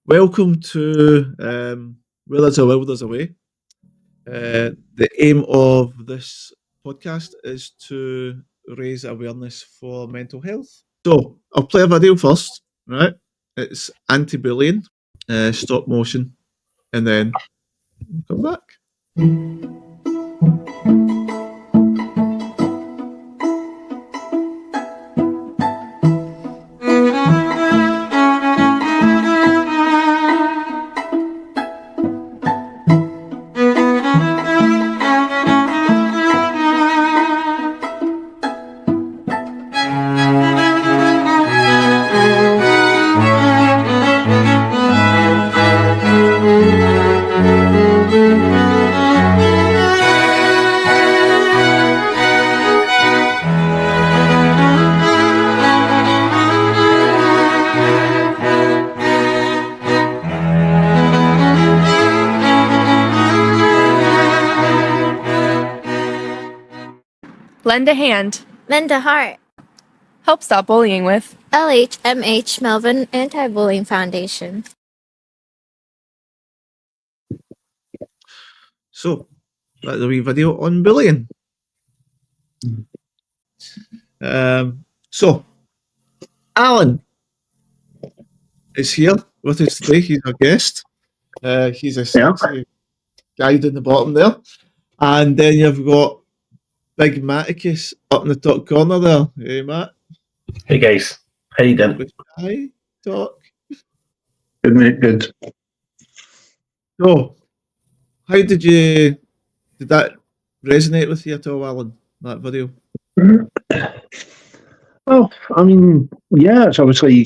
Welcome to Where There's a Will, There's a Way. The aim of this podcast is to raise awareness for mental health. So I'll play a video first, right? It's anti-bullying, stop motion, and then come back. Lend a hand. Lend a heart. Help stop bullying with LHMH Melbourne Anti-Bullying Foundation. So that's a wee video on bullying. So Alan is here with us today. He's our guest. He's a sexy guy down the bottom there. And then you've got Big Matticus up in the top corner there. Hey, Matt. Hey, guys. How you doing? Hi, talk. Good, mate. Good. So, how did that resonate with you at all, Alan, that video? Well, I mean, yeah, it's obviously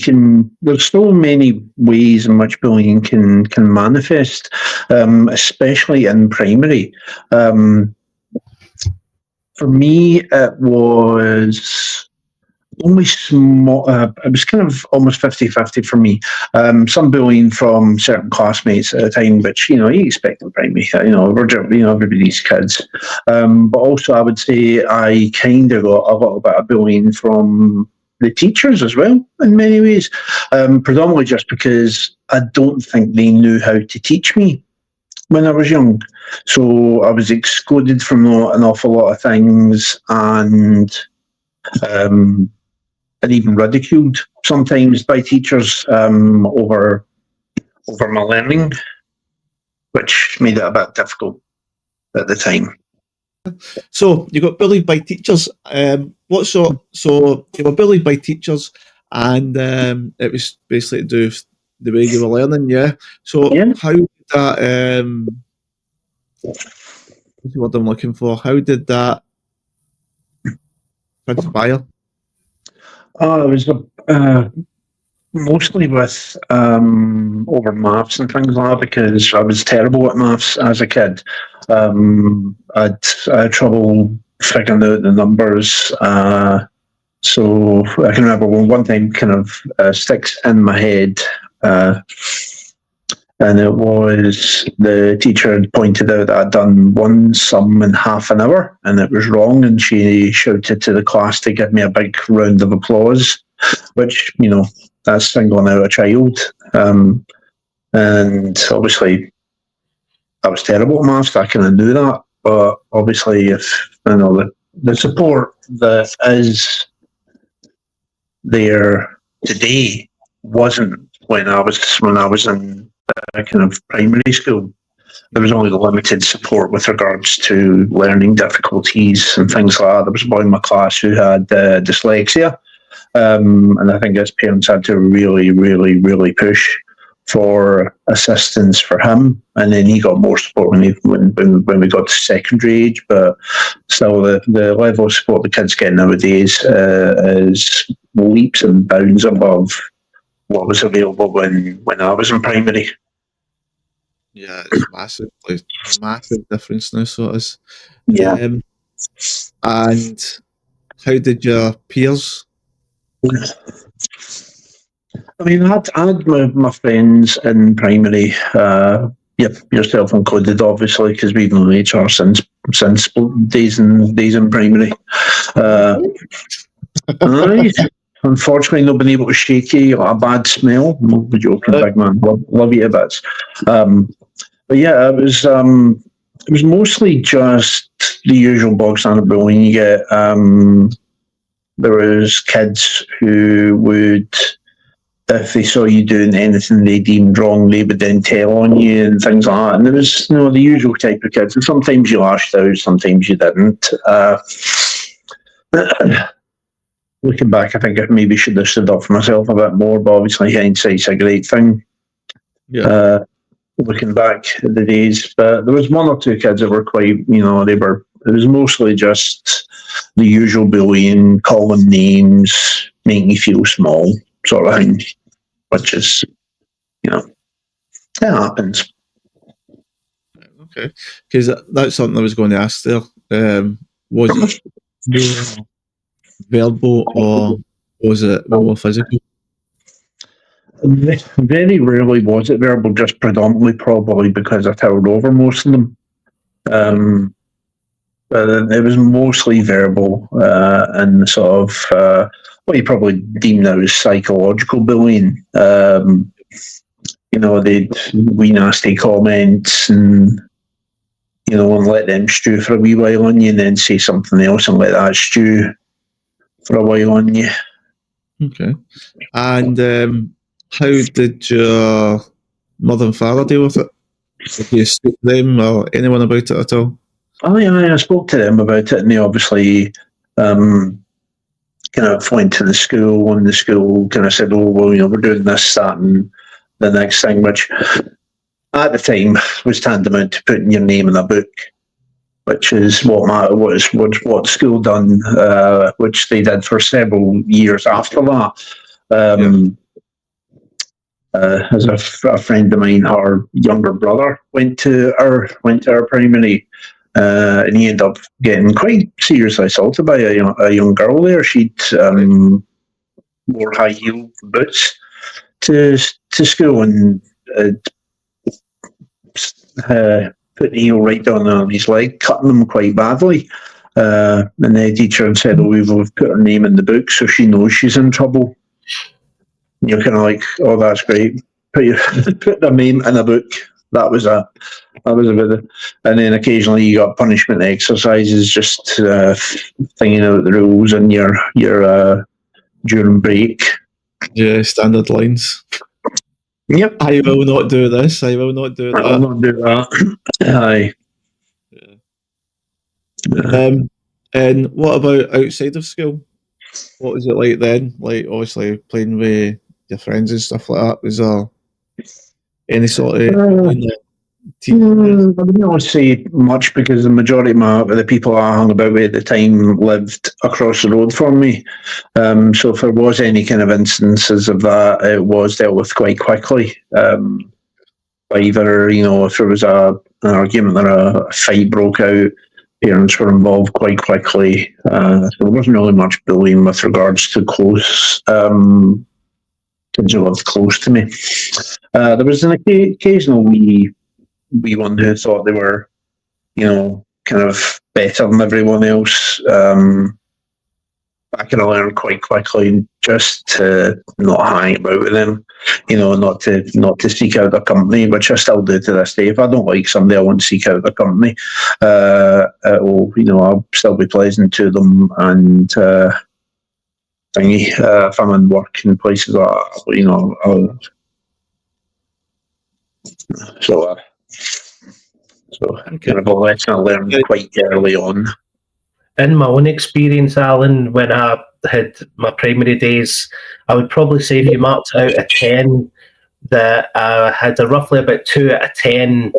there's so many ways in which bullying can manifest, especially in primary. For me, it was only small. It was kind of almost 50-50 for me. Some bullying from certain classmates at a time, which you expect in primary. We're everybody's kids. But also, I would say I kind of got a little bit of bullying from the teachers as well, in many ways. Predominantly just because I don't think they knew how to teach me when I was young. So I was excluded from an awful lot of things and even ridiculed sometimes by teachers over my learning, which made it a bit difficult at the time. So you got bullied by teachers. So you were bullied by teachers, and it was basically to do with the way you were learning, yeah. So how did that? What's the word I'm looking for? How did that transpire? It was mostly with over maths and things like that, because I was terrible at maths as a kid. I had trouble figuring out the numbers. So I can remember one time kind of sticks in my head. And it was the teacher had pointed out that I'd done one sum in half an hour and it was wrong, and she shouted to the class to give me a big round of applause, which, that's singling out a child. And obviously I was terrible at maths, I kind of knew that, but obviously if, the support that is there today wasn't when I was in kind of primary school. There was only limited support with regards to learning difficulties and things like that. There was a boy in my class who had dyslexia, and I think his parents had to really, really, really push for assistance for him, and then he got more support when we got to secondary age. But still, the level of support the kids get nowadays is leaps and bounds above what was available when I was in primary. Yeah, it's massive difference now, so it is. Yeah. And how did your peers? I mean, I had my friends in primary. Yourself included, obviously, because we've known each other since days in primary. Right. unfortunately not been able to shake you. You got a bad smell. I'm not joking, big man. Love you to bits. But yeah, it was mostly just the usual bog standard bullying you get. There was kids who would, if they saw you doing anything they deemed wrong, they would then tell on you and things like that. And there was, the usual type of kids. And sometimes you lashed out, sometimes you didn't. Looking back, I think I maybe should have stood up for myself a bit more, but obviously hindsight's a great thing. Yeah. Looking back at the days, but there was one or two kids that were quite, it was mostly just the usual bullying, calling names, making you feel small, sort of thing, which is, it happens. Okay. Because that's something I was going to ask there. Was it more verbal or was it more physical? Very rarely was it verbal, just predominantly probably because I towered over most of them. But it was mostly verbal and sort of what you probably deem now as psychological bullying. They'd wee nasty comments and and let them stew for a wee while on you, and then say something else and let that stew for a while on you. Okay. And how did your mother and father deal with it? Did you speak to them or anyone about it at all? Oh yeah, I spoke to them about it, and they obviously kind of went to the school, and the school kind of said, "Oh well, we're doing this, that, and the next thing," which at the time was tantamount to putting your name in a book, which is what the school done, which they did for several years after that. As a friend of mine, her younger brother went to our primary, and he ended up getting quite seriously assaulted by a young girl there. She'd wore high heel boots to school and put the heel right down on his leg, cutting him quite badly. And the teacher had said, "Oh, we've put her name in the book, so she knows she's in trouble." And you're kind of like, "Oh, that's great. Put their name in a book." That was a bit of, and then occasionally you got punishment exercises, just thinking out the rules and your during break. Yeah, standard lines. Yep. I will not do this. I will not do that. I will not do that. Aye. Yeah. And what about outside of school? What was it like then? Like, obviously, playing with your friends and stuff like that. Was there any sort of I wouldn't really say much because the majority of the people I hung about with at the time lived across the road from me. So if there was any kind of instances of that, it was dealt with quite quickly. Either, if there was an argument or a fight broke out, parents were involved quite quickly. So there wasn't really much bullying with regards to close kids who lived close to me. There was an occasional wee one who thought they were, kind of better than everyone else. I kind of learned quite quickly just to not hang about with them, not to seek out their company, which I still do to this day. If I don't like somebody, I won't seek out their company. I'll still be pleasant to them and if I'm in work in places like that, So kind of a lesson I learned quite early on. In my own experience, Alan, when I had my primary days, I would probably say if you marked out a 10, that I had roughly about 2 out of 10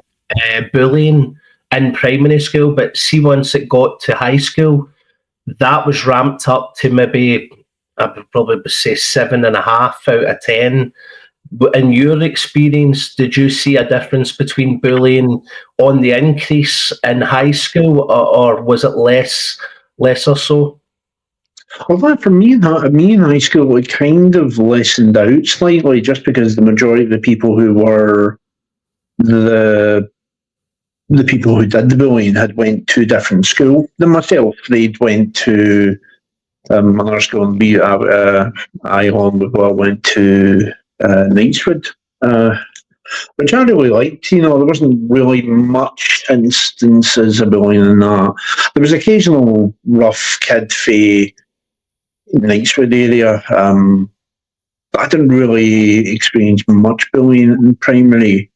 bullying in primary school. But see, once it got to high school, that was ramped up to maybe, I would probably say 7.5 out of 10. In your experience, did you see a difference between bullying on the increase in high school, or was it less or so? Well, for me in high school, it kind of lessened out slightly, just because the majority of the people who were the people who did the bullying had went to a different school than myself. They'd went to another school, and I along with what went to Knightswood, which I really liked. There wasn't really much instances of bullying in that. There was occasional rough kid for Knightswood area. But I didn't really experience much bullying in primary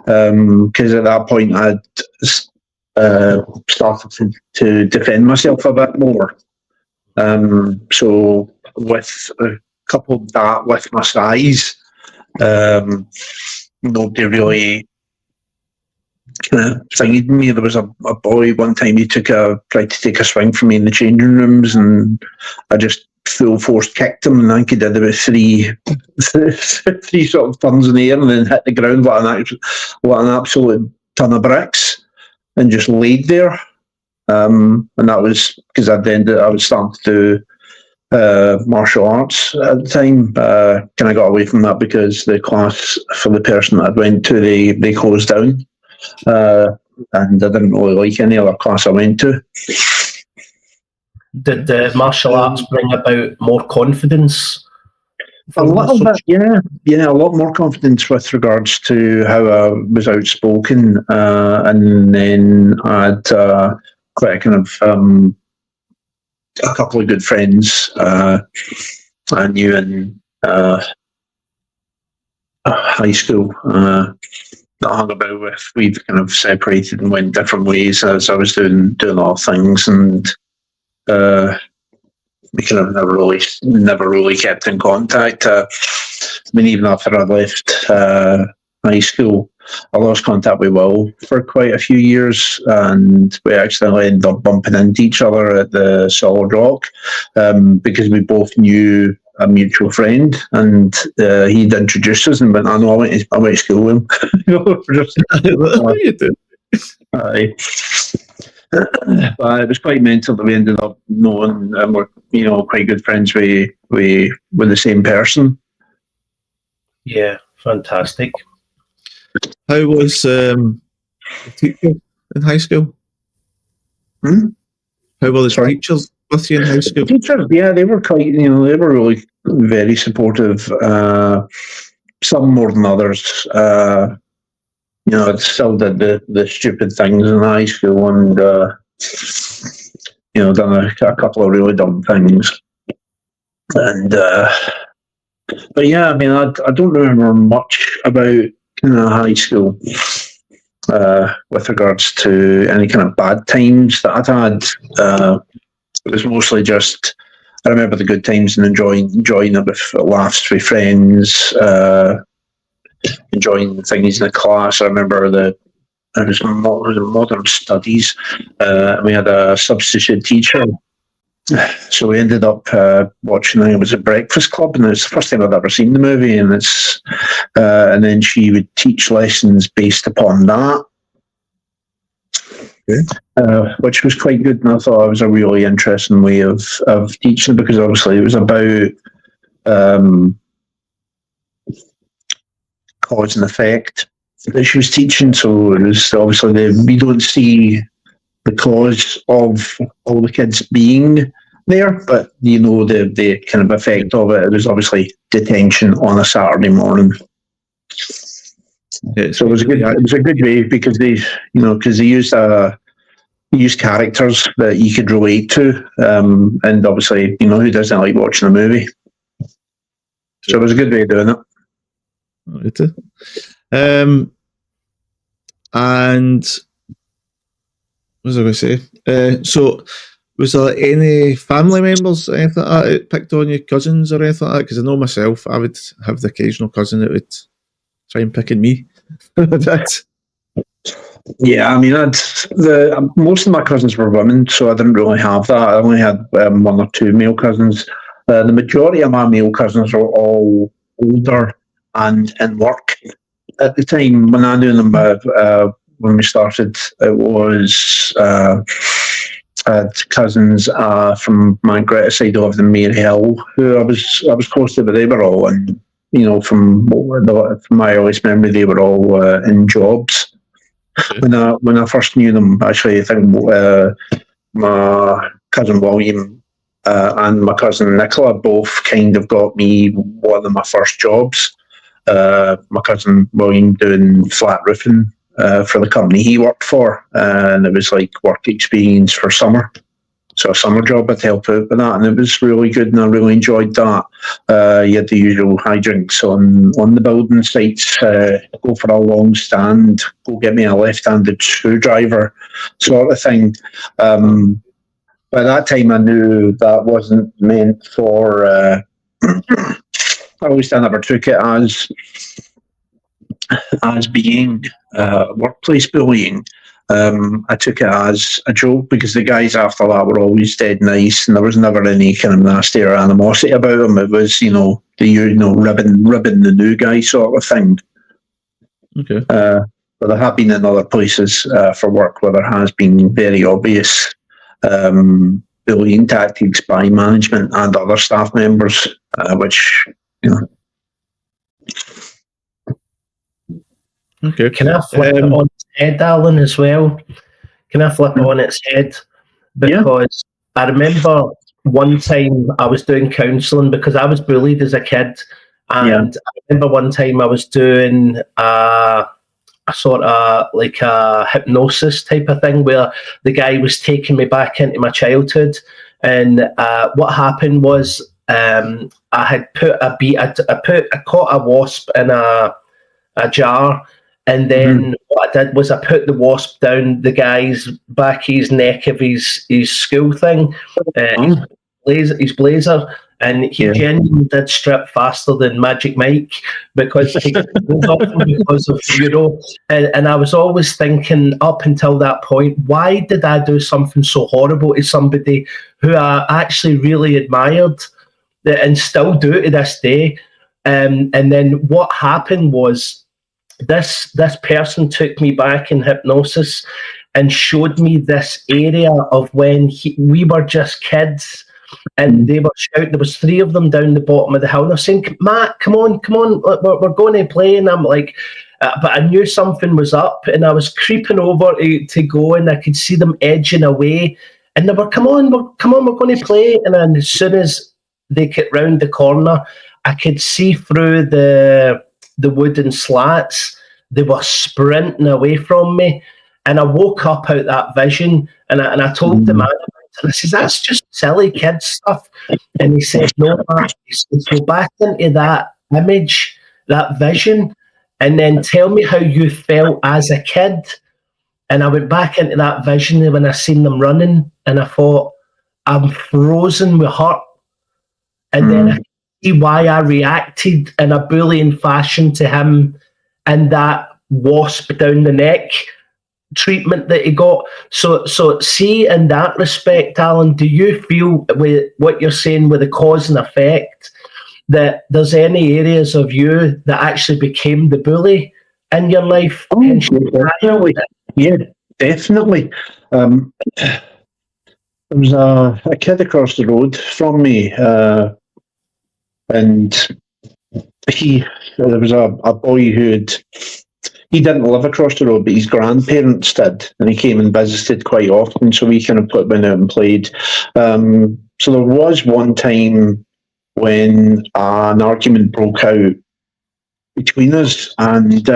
because at that point I'd started to defend myself a bit more. So with coupled that with my size, nobody really kind of thingied me. There was a boy one time, he tried to take a swing from me in the changing rooms, and I just full force kicked him, and I think he did about three sort of turns in the air and then hit the ground like an absolute ton of bricks and just laid there. And that was because I was starting to do martial arts at the time. Kind of got away from that because the class for the person that I went to, they closed down. And I didn't really like any other class I went to. Did the martial arts bring about more confidence? A little bit, yeah. A lot more confidence with regards to how I was outspoken, and then I had quite a kind of a couple of good friends I knew in high school that I hung about with. We've kind of separated and went different ways as I was doing other things, and we kind of never really kept in contact. Even after I left high school, I lost contact with Will for quite a few years, and we actually ended up bumping into each other at the Solid Rock because we both knew a mutual friend, and he'd introduced us and went, I know, I went to school with him. You do. But it was quite mental that we ended up knowing and we're quite good friends with the same person. Yeah, fantastic. How was the teacher in high school? How were the teachers with you in high school? Teachers, yeah, they were quite, they were really very supportive. Some more than others. I still did the stupid things in high school, and done a couple of really dumb things. And but yeah, I don't remember much about high school with regards to any kind of bad times that I'd had. It was mostly just I remember the good times and enjoying it with laughs with friends. Enjoying things in the class. I remember it was modern studies. We had a substitute teacher, so we ended up watching. I think it was a Breakfast Club, and it's the first time I'd ever seen the movie. And and then she would teach lessons based upon that, which was quite good. And I thought it was a really interesting way of teaching, because obviously it was about cause and effect that she was teaching. So it was obviously we don't see the cause of all the kids being there, but the kind of effect of it. It was obviously detention on a Saturday morning. Yeah, so it was a good way, because they used characters that you could relate to, and obviously who doesn't like watching a movie. So it was a good way of doing it. Right. And what was I going to say? So, was there any family members, anything like that, that picked on you, cousins or anything like that? Because I know myself, I would have the occasional cousin that would try and pick on me. Yeah, most of my cousins were women, so I didn't really have that. I only had one or two male cousins. The majority of my male cousins were all older and in work at the time. When I knew them, when we started, it was I had cousins from my greater side of the Mary Hill, who I was close to, but they were all in, from my earliest memory, they were all in jobs. Okay. When I first knew them, actually, I think my cousin William and my cousin Nicola both kind of got me one of my first jobs. My cousin William doing flat roofing for the company he worked for, and it was like work experience for summer. So a summer job, I'd help out with that, and it was really good, and I really enjoyed that. You had the usual hijinks on the building sites, go for a long stand, go get me a left-handed screwdriver, sort of thing. By that time, I knew that wasn't meant for. At least I never took it as being workplace bullying. I took it as a joke because the guys after that were always dead nice, and there was never any kind of nasty or animosity about them. It was, the ribbing the new guy sort of thing. Okay. But I have been in other places for work where there has been very obvious bullying tactics by management and other staff members, which, Okay. Can I flip it on its head, Alan, as well? Can I flip it on its head? Because I remember one time I was doing counselling because I was bullied as a kid. And I remember one time I was doing a sort of like a hypnosis type of thing where the guy was taking me back into my childhood. And what happened was I had I caught a wasp in a jar. And then what I did was I put the wasp down the guy's back of his neck of his school thing, his blazer, and he genuinely did strip faster than Magic Mike because of and I was always thinking up until that point, why did I do something so horrible to somebody who I actually really admired and still do to this day? And then what happened was, this person took me back in hypnosis and showed me this area of when we were just kids, and they were shouting. There was 3 of them down the bottom of the hill. And they're saying, "Matt, come on, we're going to play." And I'm like, but I knew something was up, and I was creeping over to go, and I could see them edging away. And they were, "Come on, we're going to play." And then as soon as they get round the corner, I could see through the wooden slats. They were sprinting away from me, and I woke up out that vision, and I told the man, and I said, "That's just silly kid stuff." And he said, "No, Matt, go back into that image, that vision, and then tell me how you felt as a kid." And I went back into that vision when I seen them running, and I thought, I'm frozen with hurt. And then I see why I reacted in a bullying fashion to him and that wasp down the neck treatment that he got. So see, in that respect, Alan, do you feel with what you're saying with the cause and effect that there's any areas of you that actually became the bully in your life? Definitely. Yeah, definitely. There was a kid across the road from me, and there was a boy he didn't live across the road, but his grandparents did, and he came and visited quite often, so we kind of went out and played. So there was one time when an argument broke out between us, and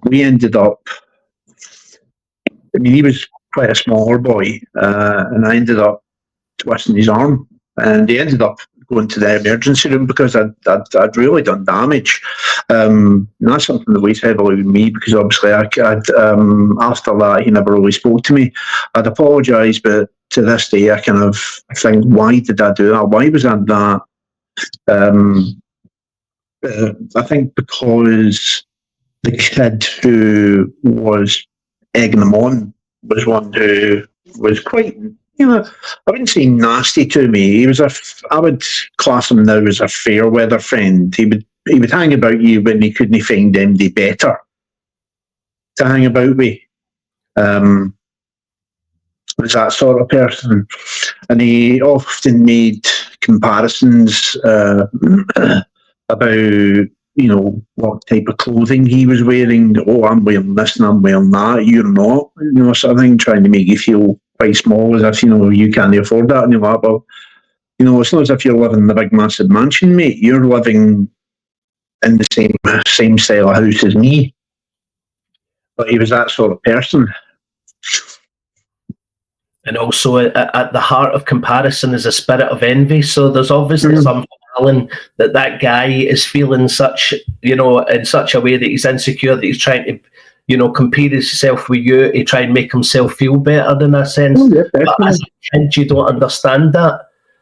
we ended up, he was quite a smaller boy, and I ended up twisting his arm, and he ended up going to the emergency room because I'd really done damage. And that's something that weighs heavily with me because obviously I'd after that he never really spoke to me. I'd apologise, but to this day I kind of think, why did I do that? Why was I that? I think because the kid who was egging him on was one who was quite, I wouldn't say nasty to me. I would class him now as a fair weather friend. He would hang about you when he couldn't find anybody better to hang about with. Was that sort of person, and he often made comparisons about what type of clothing he was wearing. Oh, I'm wearing this and I'm wearing that. You're not, sort of thing, trying to make you feel quite small, as if, you can't afford that. And you're like, well, it's not as if you're living in the big, massive mansion, mate. You're living in the same style of house as me. But he was that sort of person. And also at the heart of comparison is a spirit of envy. So there's obviously some Alan that guy is feeling such, in such a way that he's insecure, that he's trying to, compare himself with you to try and make himself feel better in a sense. Oh, yeah, but as a kid, you don't understand that.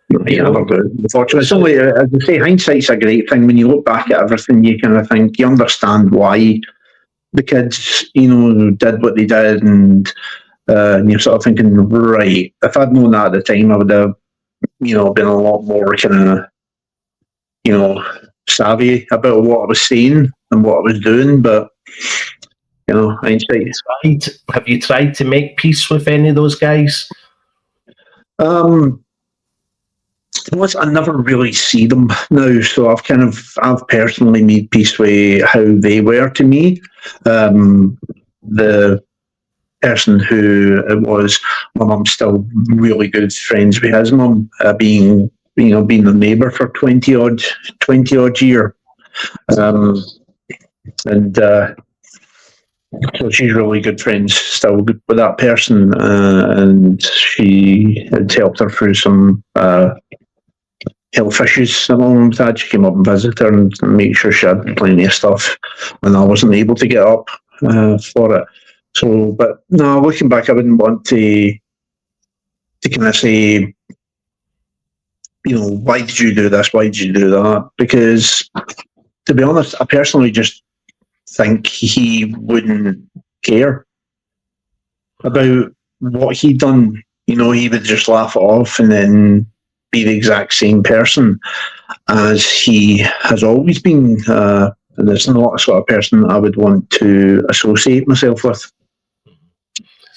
You never do. Unfortunately, it's only, as I say, hindsight's a great thing. When you look back at everything, you kind of think, you understand why the kids, did what they did, and you're sort of thinking, right, if I'd known that at the time, I would have, been a lot more kind of, savvy about what I was saying and what I was doing. But, hindsight. Have you tried to make peace with any of those guys? I never really see them now, so I've personally made peace with how they were to me. The person who it was, my mum's still really good friends with his mum, being the neighbour for 20 odd year, and so she's really good friends still with that person, and she had helped her through some health issues that my mum's had. She came up and visited her and made sure she had plenty of stuff when I wasn't able to get up for it. So, but no, looking back, I wouldn't want to kind of say, why did you do this? Why did you do that? Because, to be honest, I personally just think he wouldn't care about what he'd done. He would just laugh it off and then be the exact same person as he has always been. And it's not a sort of person I would want to associate myself with.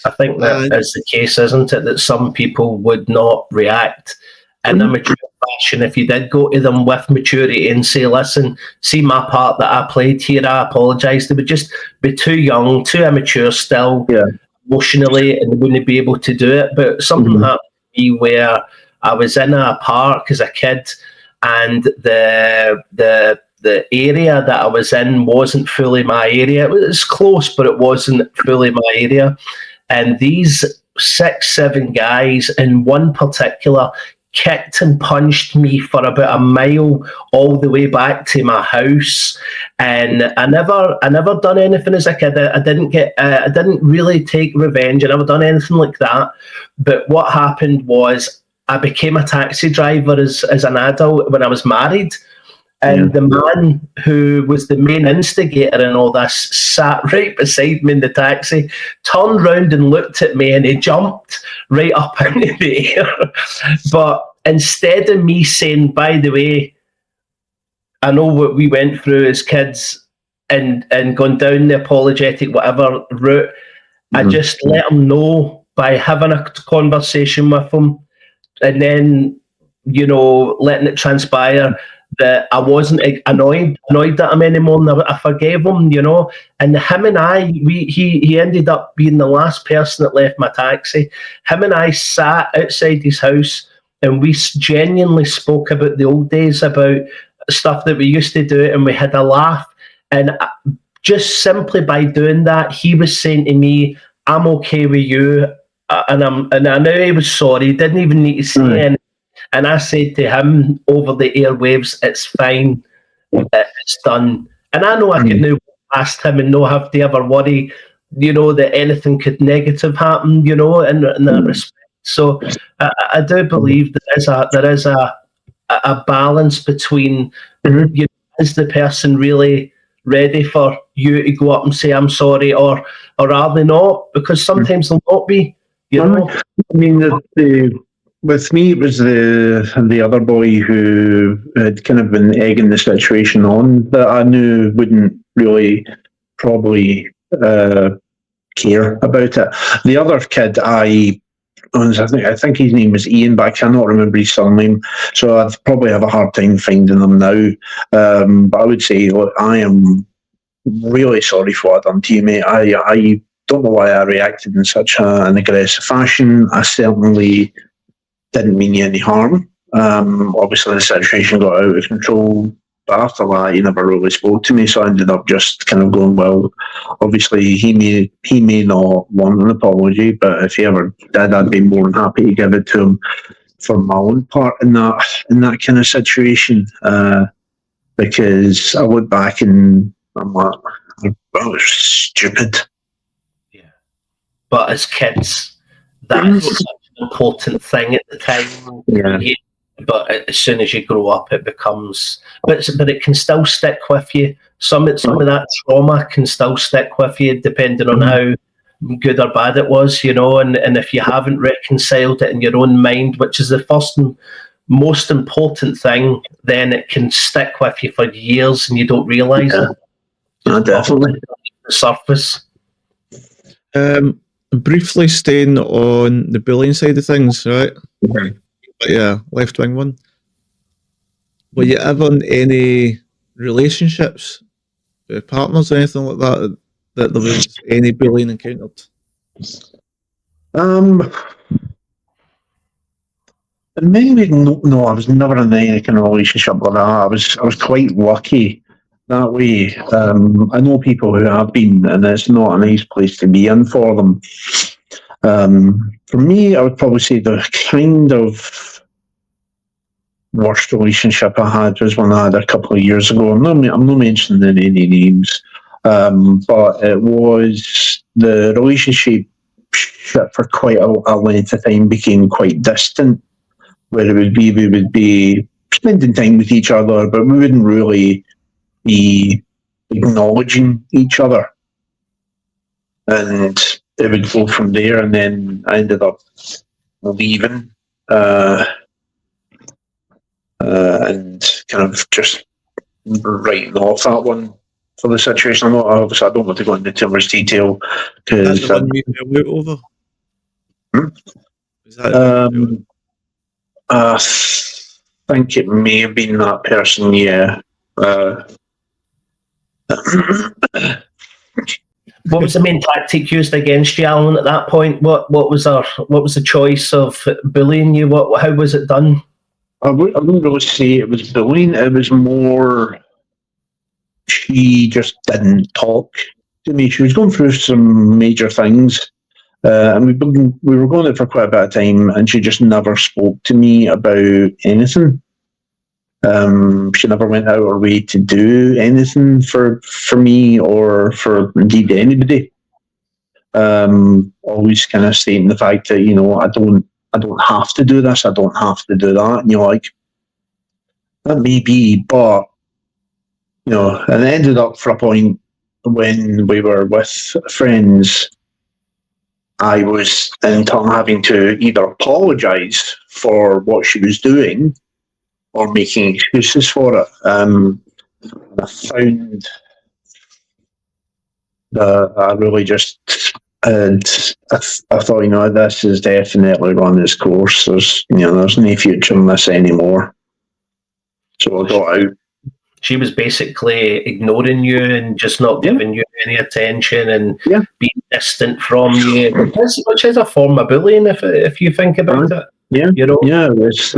I think that is the case, isn't it? That some people would not react in a mature fashion if you did go to them with maturity and say, listen, see my part that I played here, I apologise. They would just be too young, too immature still, emotionally, and they wouldn't be able to do it. But something happened to me where I was in a park as a kid, and the area that I was in wasn't fully my area. It was close, but it wasn't fully my area. And these 6-7 guys in one particular kicked and punched me for about a mile all the way back to my house. And I never done anything as a kid. I didn't really take revenge. I never done anything like that. But what happened was I became a taxi driver as an adult when I was married. And the man who was the main instigator in all this sat right beside me in the taxi, turned round and looked at me, and he jumped right up into the air. But instead of me saying, by the way, I know what we went through as kids, and gone down the apologetic whatever route, I just let him know by having a conversation with him, and then, letting it transpire that I wasn't annoyed at him anymore, and I forgave him, And him and I, he ended up being the last person that left my taxi. Him and I sat outside his house, and we genuinely spoke about the old days, about stuff that we used to do, and we had a laugh. And just simply by doing that, he was saying to me, "I'm okay with you," and I know he was sorry. He didn't even need to say anything. And I said to him over the airwaves, "It's fine, it's done." And I know I could now walk past him and not have to ever worry, that anything could negative happen, in that respect. So I do believe there is a balance between, is the person really ready for you to go up and say, "I'm sorry," or are they not? Because sometimes they'll not be, I mean, with me, it was the other boy who had kind of been egging the situation on, that I knew wouldn't really probably care about it. The other kid, I think his name was Ian, but I cannot remember his surname, so I'd probably have a hard time finding him now. But I would say, look, I am really sorry for what I've done to you, mate. I don't know why I reacted in such an aggressive fashion. I certainly didn't mean you any harm. Obviously, the situation got out of control. But after that, he never really spoke to me, so I ended up just kind of going, well, obviously he may not want an apology, but if he ever did, I'd be more than happy to give it to him for my own part in that kind of situation. Because I look back and I'm like, that was stupid. Yeah. But as kids, that was such an important thing at the time. Yeah. But as soon as you grow up, it becomes. But it can still stick with you. Some of that trauma can still stick with you, depending on how good or bad it was, And if you haven't reconciled it in your own mind, which is the first and most important thing, then it can stick with you for years, and you don't realise it. Definitely. The surface. Briefly staying on the bullying side of things, right? Okay. But yeah, left-wing one. Were you ever in any relationships with partners or anything like that there was any bullying encountered? Maybe no. I was never in any kind of relationship like that. I was quite lucky that way. I know people who have been, and it's not a nice place to be in for them. For me, I would probably say the kind of worst relationship I had was one I had a couple of years ago. I'm not mentioning any names, but it was the relationship for quite a length of time became quite distant, where we would be spending time with each other, but we wouldn't really be acknowledging each other. And it would go from there, and then I ended up leaving and kind of just writing off that one for the situation. Obviously, I don't want to go into too much detail because Is that the one you went over? Is that I think it may have been that person. Yeah. What was the main tactic used against you, Alan, at that point? What was the choice of bullying you? How was it done? I wouldn't really say it was bullying. It was more she just didn't talk to me. She was going through some major things, and we were going there for quite a bit of time, and she just never spoke to me about anything. She never went out her way to do anything for me or for indeed anybody. Always kind of stating the fact that I don't have to do this, I don't have to do that. And you're like, that may be, but and it ended up for a point when we were with friends, I was in turn having to either apologise for what she was doing or making excuses for it. I found that I really just, and I thought, this is definitely run its course. There's no future in this anymore. So I got out. She was basically ignoring you and just not giving you any attention and being distant from you, which is a form of bullying if you think about it. Yeah, it was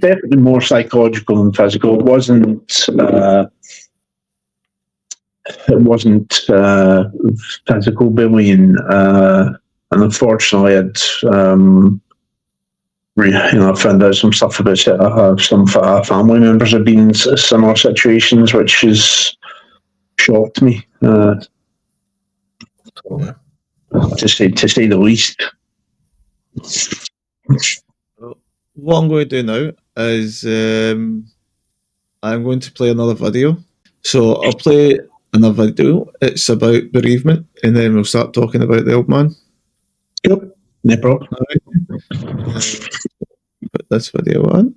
definitely more psychological than physical. It wasn't physical bullying, and unfortunately, I found out some stuff about some family members have been in similar situations, which has shocked me, to say the least. What I'm going to do now is I'm going to play another video. So I'll play another video. It's about bereavement, and then we'll start talking about the old man. Yep, no problem. All right. Put this video on.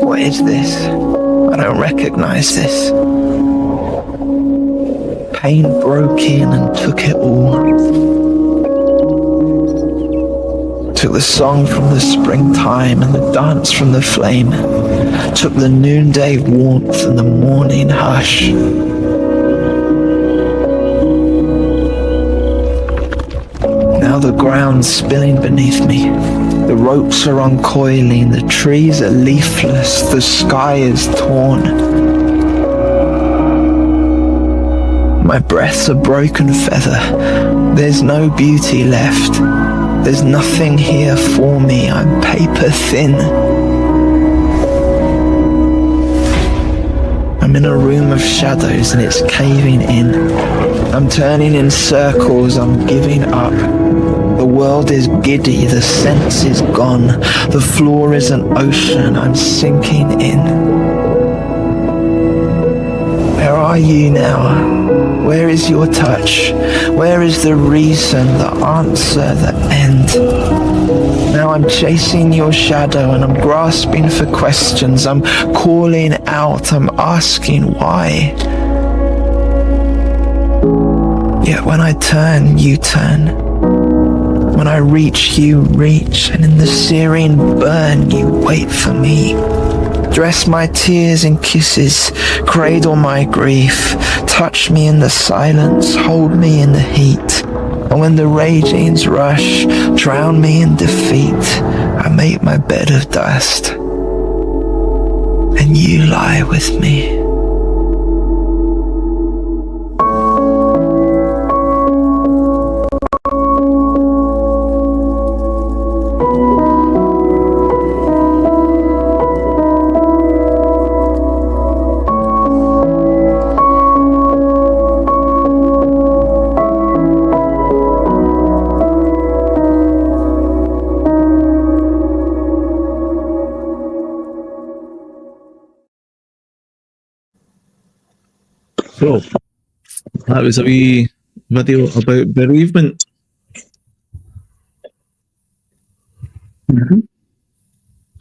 What is this? I don't recognize this. pain broke in and took it all. Took the song from the springtime and the dance from the flame. Took the noonday warmth and the morning hush. Now the ground's spilling beneath me. The ropes are uncoiling, the trees are leafless, the sky is torn. My breath's a broken feather. There's no beauty left. There's nothing here for me. I'm paper thin. I'm in a room of shadows and it's caving in. I'm turning in circles, I'm giving up. The world is giddy, the sense is gone. The floor is an ocean, I'm sinking in. Where are you now? Where is your touch? Where is the reason, the answer, the end? Now I'm chasing your shadow and I'm grasping for questions. I'm calling out, I'm asking why. Yet when I turn, you turn. When I reach, you reach. And in the searing burn, you wait for me. Dress my tears in kisses, cradle my grief, touch me in the silence, hold me in the heat. And when the ragings rush, drown me in defeat, I make my bed of dust, and you lie with me. So, that was a wee video about bereavement.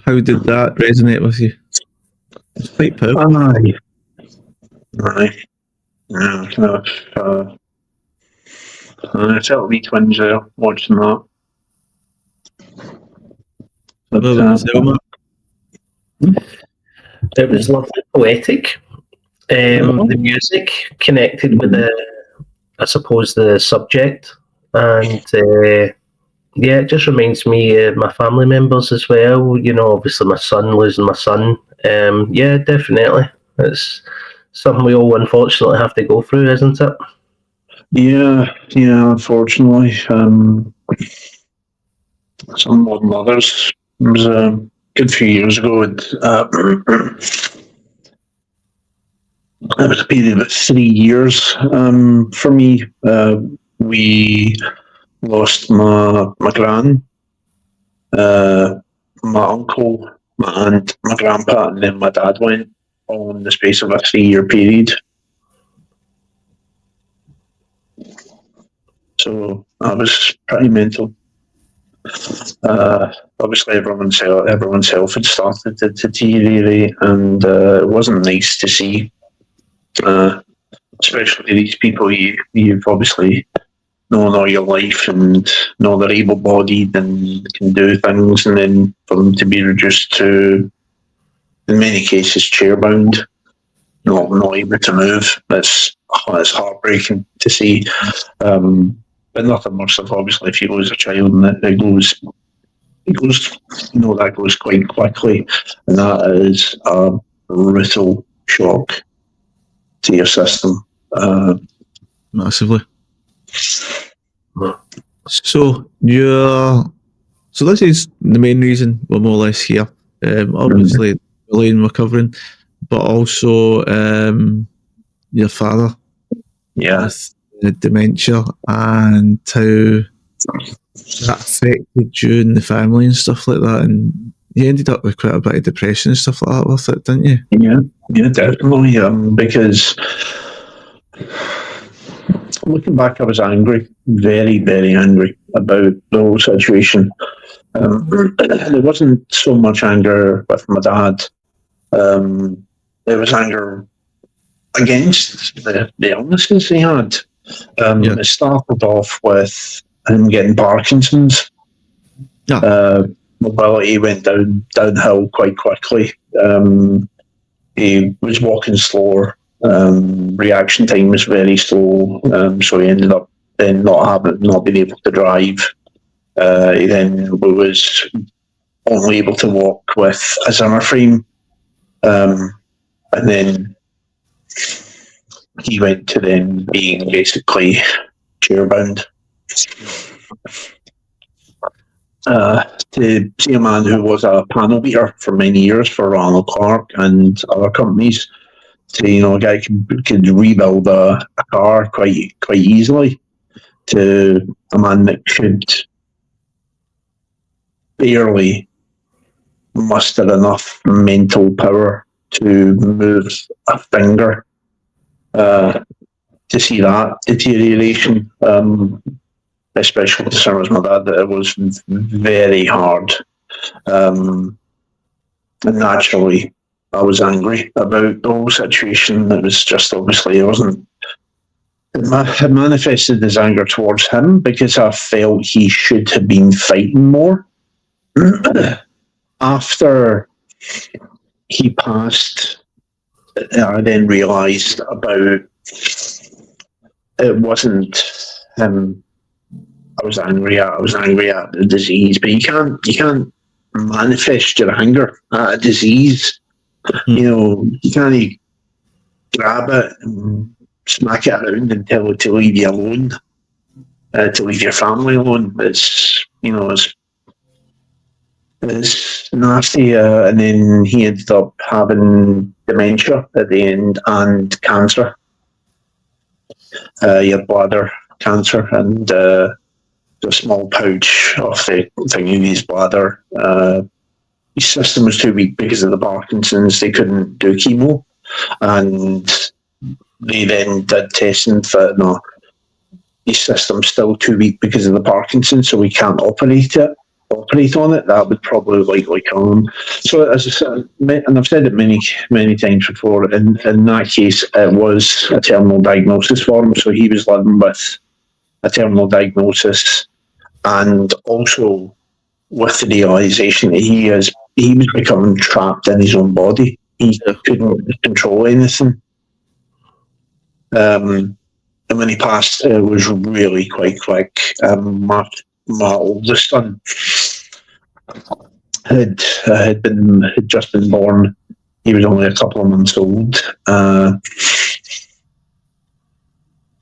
How did that resonate with you? It's quite powerful. Aye. Yeah, kind of. I felt wee twinge there watching that. But, What about yourself, Mark? It was lovely, poetic. The music connected with I suppose, the subject, and yeah, it just reminds me of my family members as well. You know, obviously my son, losing my son. Yeah, definitely, it's something we all unfortunately have to go through, isn't it? yeah, unfortunately. Some more than others. It was a good few years ago. It was a period of about 3 years for me. We lost my gran, my uncle, my aunt, my grandpa, and then my dad went, all in the space of a 3-year period. So that was pretty mental. Obviously, everyone's health had started to deteriorate, and it wasn't nice to see. Especially these people you've obviously known all your life and know they're able-bodied and can do things, and then for them to be reduced to, in many cases, chair-bound, not able to move. It's heartbreaking to see. But nothing worse than obviously if you lose a child and it goes, that goes quite quickly, and that is a brutal shock to your system. Massively. So this is the main reason we're more or less here. Obviously, Elaine recovering, but also your father, with dementia, and how that affected you and the family and stuff like that. And you ended up with quite a bit of depression and stuff like that with it, didn't you? Yeah, definitely. Because looking back, I was angry, very, very angry about the whole situation. There wasn't so much anger with my dad. There was anger against the illnesses he had. It started off with him getting Parkinson's. Mobility went downhill quite quickly. He was walking slower. Reaction time was very slow, so he ended up then not being able to drive. He then was only able to walk with a Zimmer frame, and then he went to then being basically chairbound. To see a man who was a panel beater for many years for Ronald Clark and other companies, to a guy could rebuild a car quite easily, to a man that could barely muster enough mental power to move a finger, to see that deterioration, especially to some of my dad, that it was very hard. And naturally, I was angry about the whole situation. It was just obviously it manifested as anger towards him because I felt he should have been fighting more. After he passed, I then realised about it wasn't him I was angry at the disease, but you can't manifest your anger at a disease. You can't grab it and smack it around and tell it to leave you alone, to leave your family alone. It's nasty, and then he ended up having dementia at the end and cancer. He had bladder cancer and a small pouch of the thing in his bladder. His system was too weak because of the Parkinson's. They couldn't do chemo, and they then did testing for no. His system's still too weak because of the Parkinson's, so we can't operate on it. That would probably likely kill him. So, as I said, and I've said it many times before, in that case, it was a terminal diagnosis for him. So he was living with a terminal diagnosis, and also with the realization that he was becoming trapped in his own body. He couldn't control anything. And when he passed, it was really quite quick. My oldest son had just been born. He was only a couple of months old.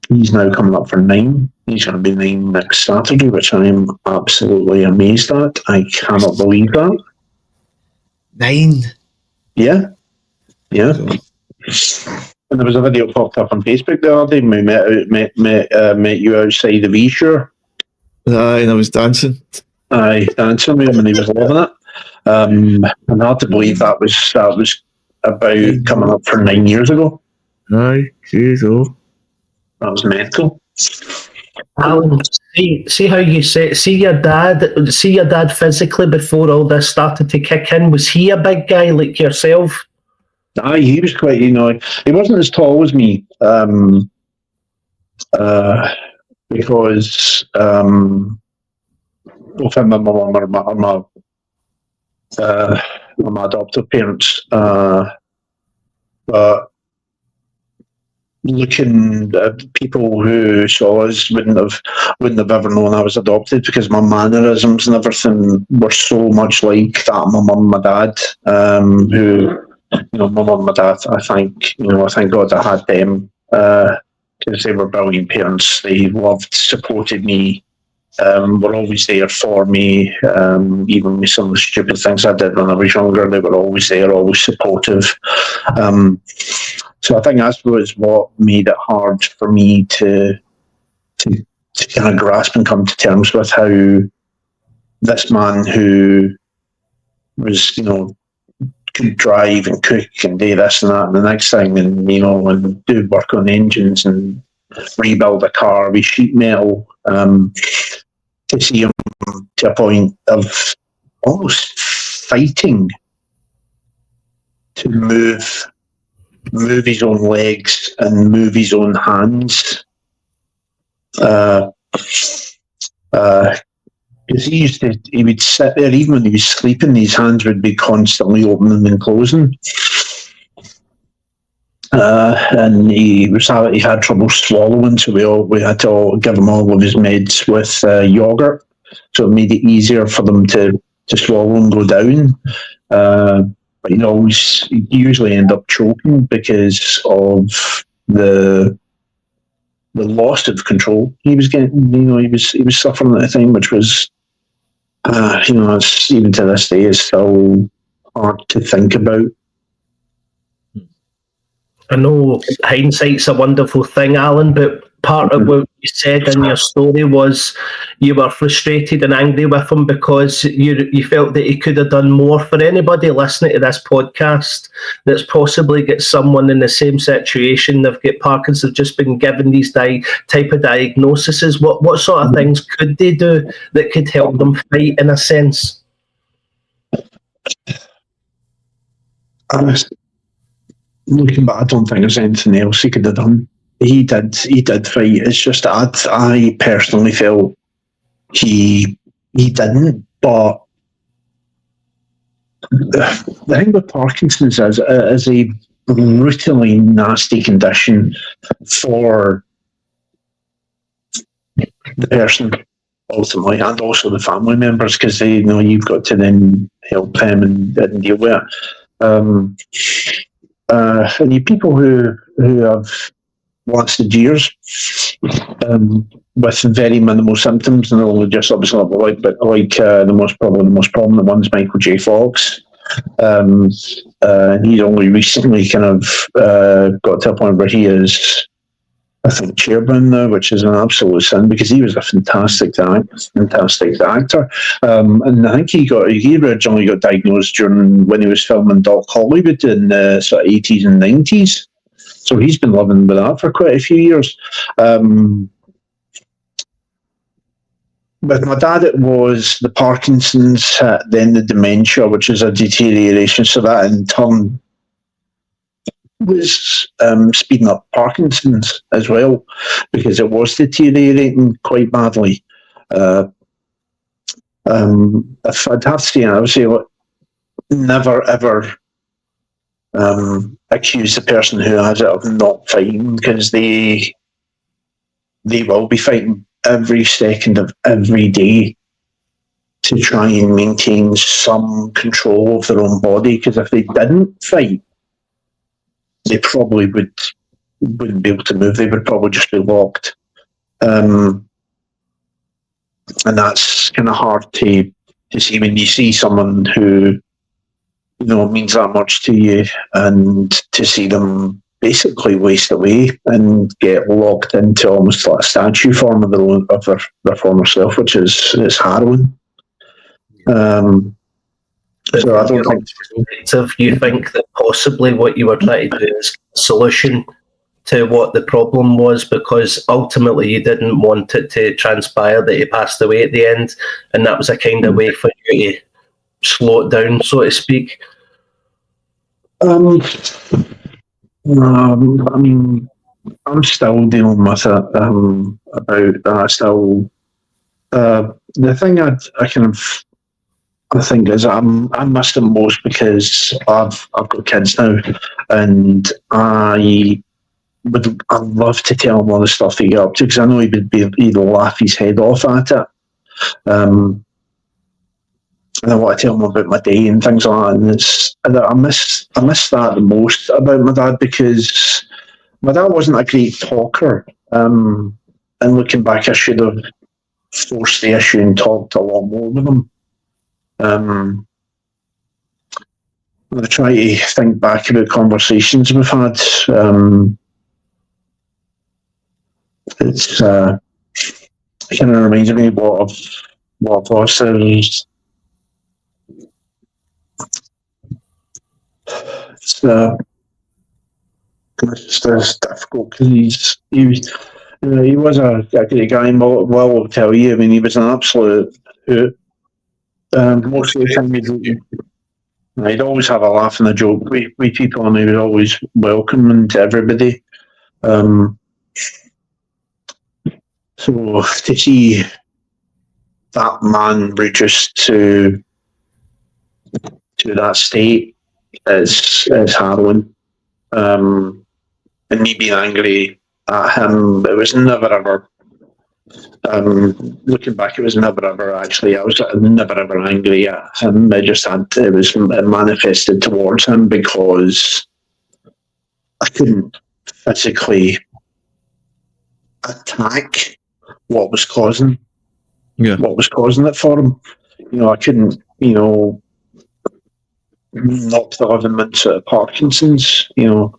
He's now coming up for 9. He's going to be 9 next Saturday, which I am absolutely amazed at. I cannot believe that. 9? Yeah. And there was a video popped up on Facebook the other day. We met you outside the V-Shore. Aye, and I was dancing. Aye, dancing with him, and he was loving it. And hard to believe that was about coming up for 9 years ago. Aye, jeez, oh. That was mental. Alan, see how you say, see your dad physically before all this started to kick in. Was he a big guy like yourself? Aye, he was quite, he wasn't as tall as me, because both him and my mum are my adoptive parents, but looking at people who saw us wouldn't have ever known I was adopted, because my mannerisms and everything were so much like that of my mum and my dad, who, my mum and my dad, I thank God I had them, because they were brilliant parents. They loved, supported me, were always there for me, even with some of the stupid things I did when I was younger. They were always there, always supportive. So I think that was what made it hard for me to kind of grasp and come to terms with how this man who was, could drive and cook and do this and that and the next thing, and and do work on engines and rebuild a car with sheet metal, to see him to a point of almost fighting to move move his own legs and move his own hands. Because he would sit there, even when he was sleeping, his hands would be constantly opening and closing. And he had trouble swallowing, so we had to give him all of his meds with yogurt, so it made it easier for them to swallow and go down. But he'd usually end up choking because of the loss of control he was getting. He was suffering at the time, which was, it's, even to this day, is still hard to think about. I know hindsight's a wonderful thing, Alan, but part of what you said in your story was you were frustrated and angry with him because you felt that he could have done more. For anybody listening to this podcast that's possibly got someone in the same situation, they've got Parkinson's, just been given these type of diagnoses, what sort of things could they do that could help them fight, in a sense? Looking back, I don't think there's anything else he could have done. He did fight. It's just that I personally felt he didn't. But the thing with Parkinson's is a brutally nasty condition for the person ultimately, and also the family members, because you've got to then help them and deal with it. And you people who have lasted years with very minimal symptoms, and only just obviously not the most prominent ones, Michael J. Fox. He's only recently kind of got to a point where he is, I think, chairman now, which is an absolute sin because he was a fantastic actor. And I think he originally got diagnosed when he was filming Doc Hollywood in the sort of 80s and 90s. So he's been living with that for quite a few years. With my dad, it was the Parkinson's, then the dementia, which is a deterioration. So that in turn was speeding up Parkinson's as well, because it was deteriorating quite badly. If I'd have to say, I would say, never ever accuse the person who has it of not fighting, because they will be fighting every second of every day to try and maintain some control of their own body, because if they didn't fight, they probably wouldn't be able to move. They would probably just be locked. And that's kind of hard to see when you see someone who, means that much to you, and to see them basically waste away and get locked into almost like a statue form of their former self, which is harrowing. So I don't think. You think that possibly what you were trying to do is a solution to what the problem was, because ultimately you didn't want it to transpire that he passed away at the end, and that was a kind of way for you to slow it down, so to speak. I mean, I'm still dealing with it. About that, still. The thing I think is I miss them most because I've got kids now, and I'd love to tell him all the stuff he got up to, because I know he'd laugh his head off at it. And I want to tell him about my day and things like that. And I miss that the most about my dad, because my dad wasn't a great talker. And looking back, I should have forced the issue and talked a lot more with him. I try to think back about conversations we've had. It's it kind of reminds me what I've lost. It's just difficult because he was a great guy. And will tell you, I mean, he was an absolute hoot. Most of the time, He'd always have a laugh and a joke with people, and he was always welcoming to everybody. So to see that man reduced to that state is harrowing. And me being angry at him, it was never ever. Looking back, it was never ever actually. I was never ever angry at him. It manifested towards him because I couldn't physically attack what was causing it for him. I couldn't, knock the living mince out of Parkinson's, or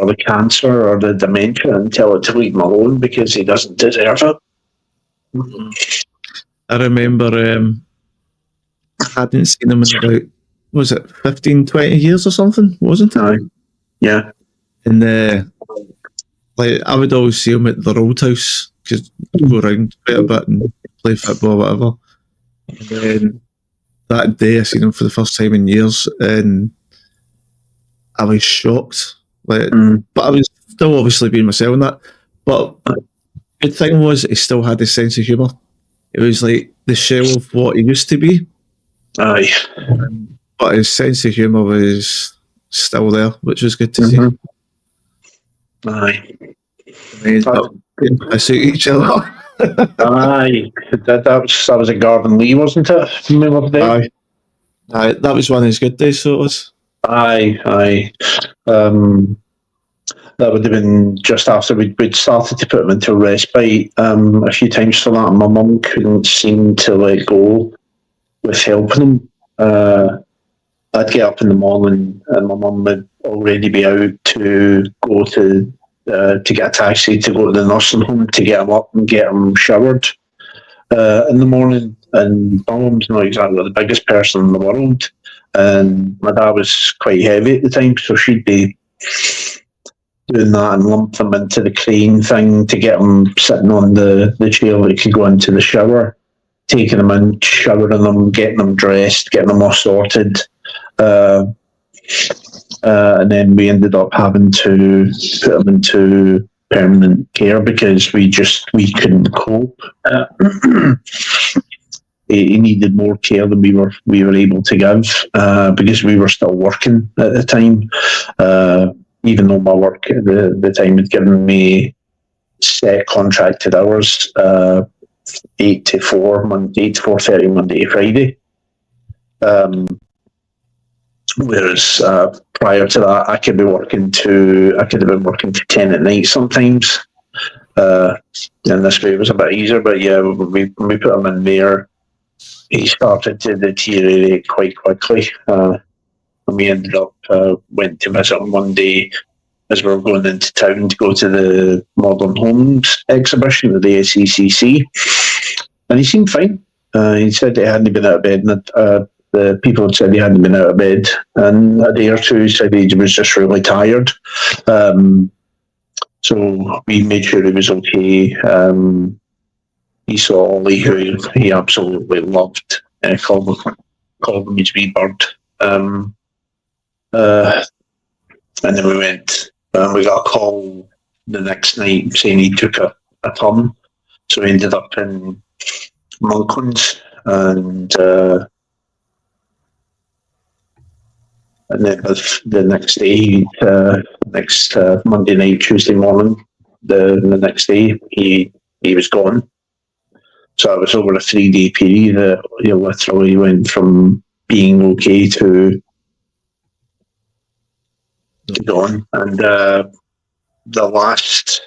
the cancer or the dementia and tell it to leave him alone because he doesn't deserve it. I remember I hadn't seen him in about, was it 15, 20 years or something, wasn't it? Yeah. And I would always see him at the Roadhouse because I'd go around quite a bit and play football or whatever. And then that day I seen him for the first time in years and I was shocked. But I was still obviously being myself and that. But the good thing was he still had his sense of humour. It was like the shell of what he used to be. Aye. But his sense of humour was still there, which was good to see. Aye. I suit each other. Aye. That was a Garvin Lee, wasn't it? Aye. That was one of his good days, so it was. Aye. That would have been just after we'd started to put him into respite a few times for that, and my mum couldn't seem to let go with helping him. I'd get up in the morning and my mum would already be out to go to get a taxi to go to the nursing home to get him up and get him showered in the morning. And my mum's not exactly the biggest person in the world, and my dad was quite heavy at the time, so she'd be doing that and lump him into the crane thing to get him sitting on the chair that he could go into the shower, taking him in, showering him, getting him dressed, getting him all sorted. And then we ended up having to put him into permanent care because we couldn't cope. He needed more care than we were able to give because we were still working at the time. Even though my work at the time had given me set contracted hours, 8 to 4:30 Monday to Friday. Whereas prior to that, I could have been working to 10 at night sometimes. And this way it was a bit easier. But yeah, when we put him in there, he started to deteriorate quite quickly. And we ended up went to visit him one day as we were going into town to go to the Modern Homes exhibition at the SECC, and he seemed fine. He said he hadn't been out of bed, and the people had said he hadn't been out of bed in a day or two. He said he was just really tired. So we made sure he was okay. He saw Ollie, who he absolutely loved, called him his wee bird. And then we went and we got a call the next night saying he took a turn. So we ended up in Monklands and then the next day, next Monday night, Tuesday morning, the next day, he was gone. So it was over a 3-day period that he literally went from being okay to gone. And the last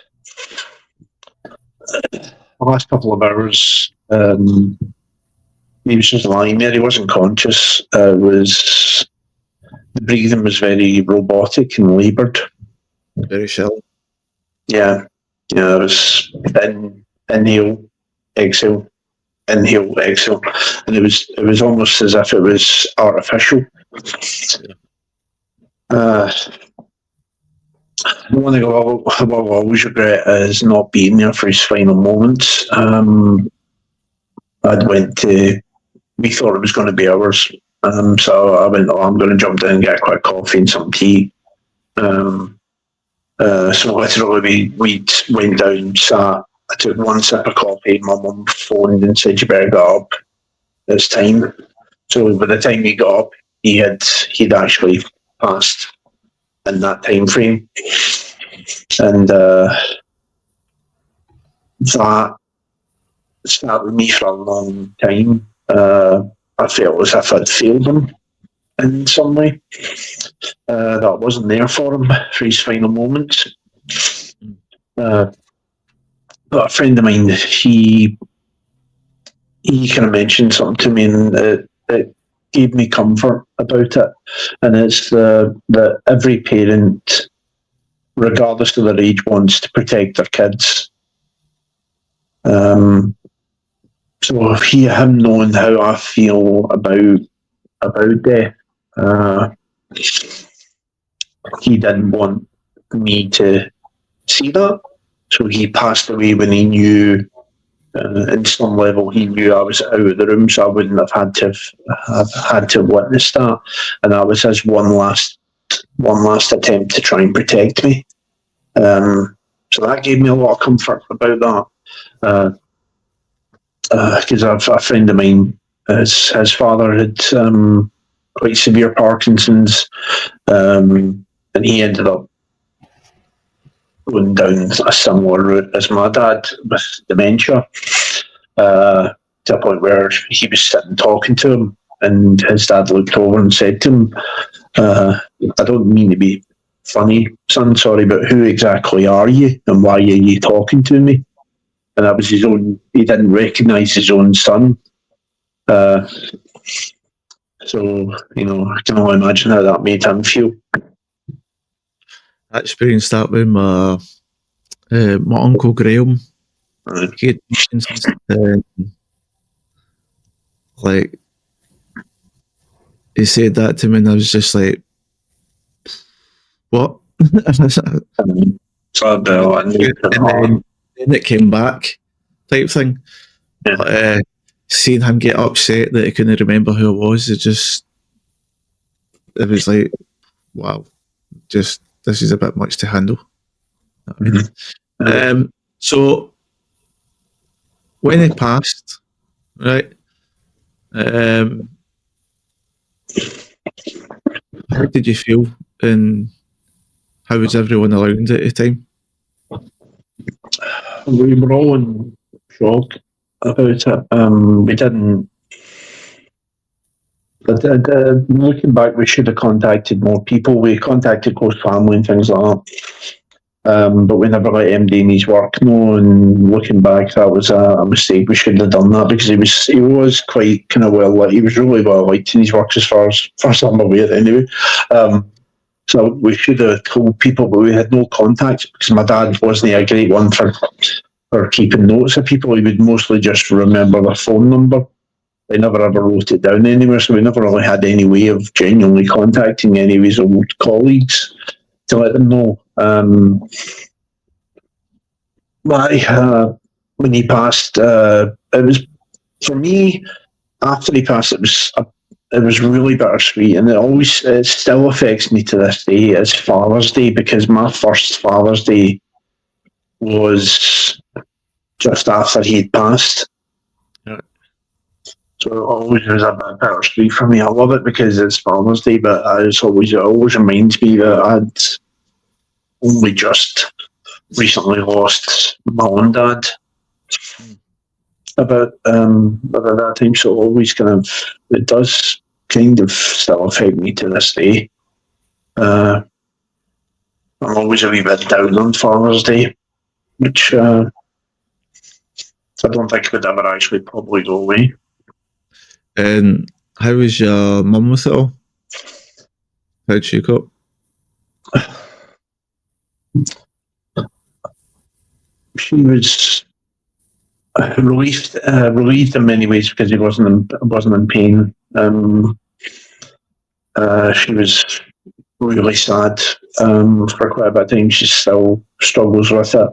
couple of hours, he was just lying there. He wasn't conscious. The breathing was very robotic and laboured. Very shallow. Yeah, it was inhale, exhale, and it was almost as if it was artificial. One thing I'll always regret is not being there for his final moments. We thought it was going to be hours. So I went, I'm going to jump down and get a quick coffee and some tea. So literally we went down, sat, I took one sip of coffee, my mum phoned and said, you better get up, it's time. So by the time he got up, he'd actually passed in that time frame. And that sat with me for a long time. I felt as if I'd failed him in some way. That I wasn't there for him for his final moments. But a friend of mine, he kind of mentioned something to me, and it gave me comfort about it. And it's that every parent, regardless of their age, wants to protect their kids. So him knowing how I feel about death, he didn't want me to see that. So he passed away when he knew, in some level, he knew I was out of the room, so I wouldn't have had to witness that. And that was his one last attempt to try and protect me. So that gave me a lot of comfort about that. Because a friend of mine, his father had quite severe Parkinson's, and he ended up going down a similar route as my dad with dementia, to a point where he was sitting talking to him, and his dad looked over and said to him, I don't mean to be funny, son, sorry, but who exactly are you and why are you talking to me? And that was his own, he didn't recognise his own son. So, I can only imagine how that made him feel. I experienced that with my uncle Graham. Right. He had Parkinson's, like, he said that to me and I was just like, what? So, Then it came back, type thing. Yeah. But, seeing him get upset that he couldn't remember who I was, it was like, wow, this is a bit much to handle. Mm-hmm. So when it passed, right? How did you feel, and how was everyone around at the time? We were all in shock about it. We didn't. But looking back, we should have contacted more people. We contacted close family and things like that. But we never let him do his work. No, and looking back, that was a mistake. We shouldn't have done that because he was quite kind of well liked. He was really well liked in his work as far as I'm aware, anyway. So we should have told people, but we had no contacts because my dad wasn't a great one for keeping notes of people. He would mostly just remember their phone number. They never ever wrote it down anywhere, so we never really had any way of genuinely contacting any of his old colleagues to let them know. When he passed, it was, for me, after he passed, it was really bittersweet, and it still affects me to this day. It's Father's Day, because my first Father's Day was just after he'd passed. Yeah. So it always was a bit bittersweet for me. I love it because it's Father's Day, but it always reminds me that I'd only just recently lost my own dad about that time. So always it does kind of still affect me to this day. I'm always a wee bit down on Father's Day, which I don't think would ever actually probably go away. And how was your mum with it all? How'd she cope? She was relieved in many ways because he wasn't in pain. She was really sad for quite a bit of time. She still struggles with it.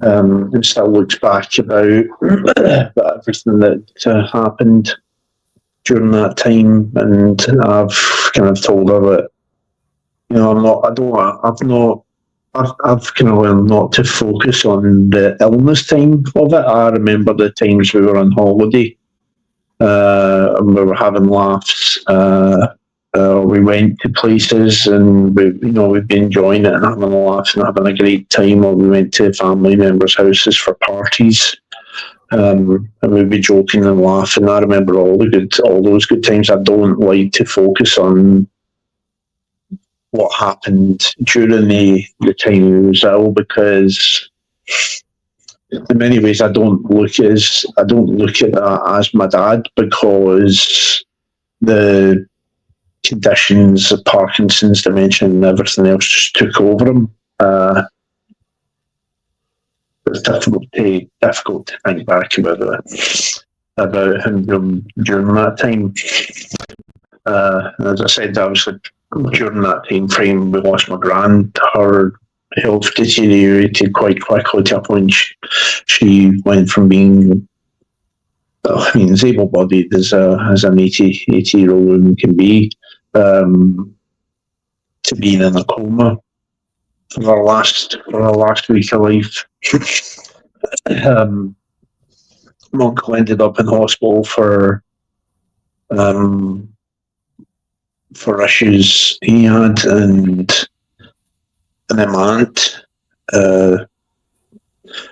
And still looks back about everything that happened. during that time, and I've kind of told her that, you know, I've kind of learned not to focus on the illness time of it. I remember the times we were on holiday, and we were having laughs. We went to places and we'd be enjoying it and having a laugh and having a great time, or we went to family members' houses for parties. And we'd be joking and laughing. I remember all those good times. I don't like to focus on what happened during the time he was ill, because in many ways I don't look at that as my dad, because the conditions of Parkinson's, dementia, and everything else just took over him. It's difficult to think back about him during that time. As I said, obviously during that time frame, we lost my gran. Her health deteriorated quite quickly to a point she went from being, as able-bodied as an 80-year-old woman can be, to being in a coma for her last week of life. My uncle ended up in hospital for issues he had, and then my aunt,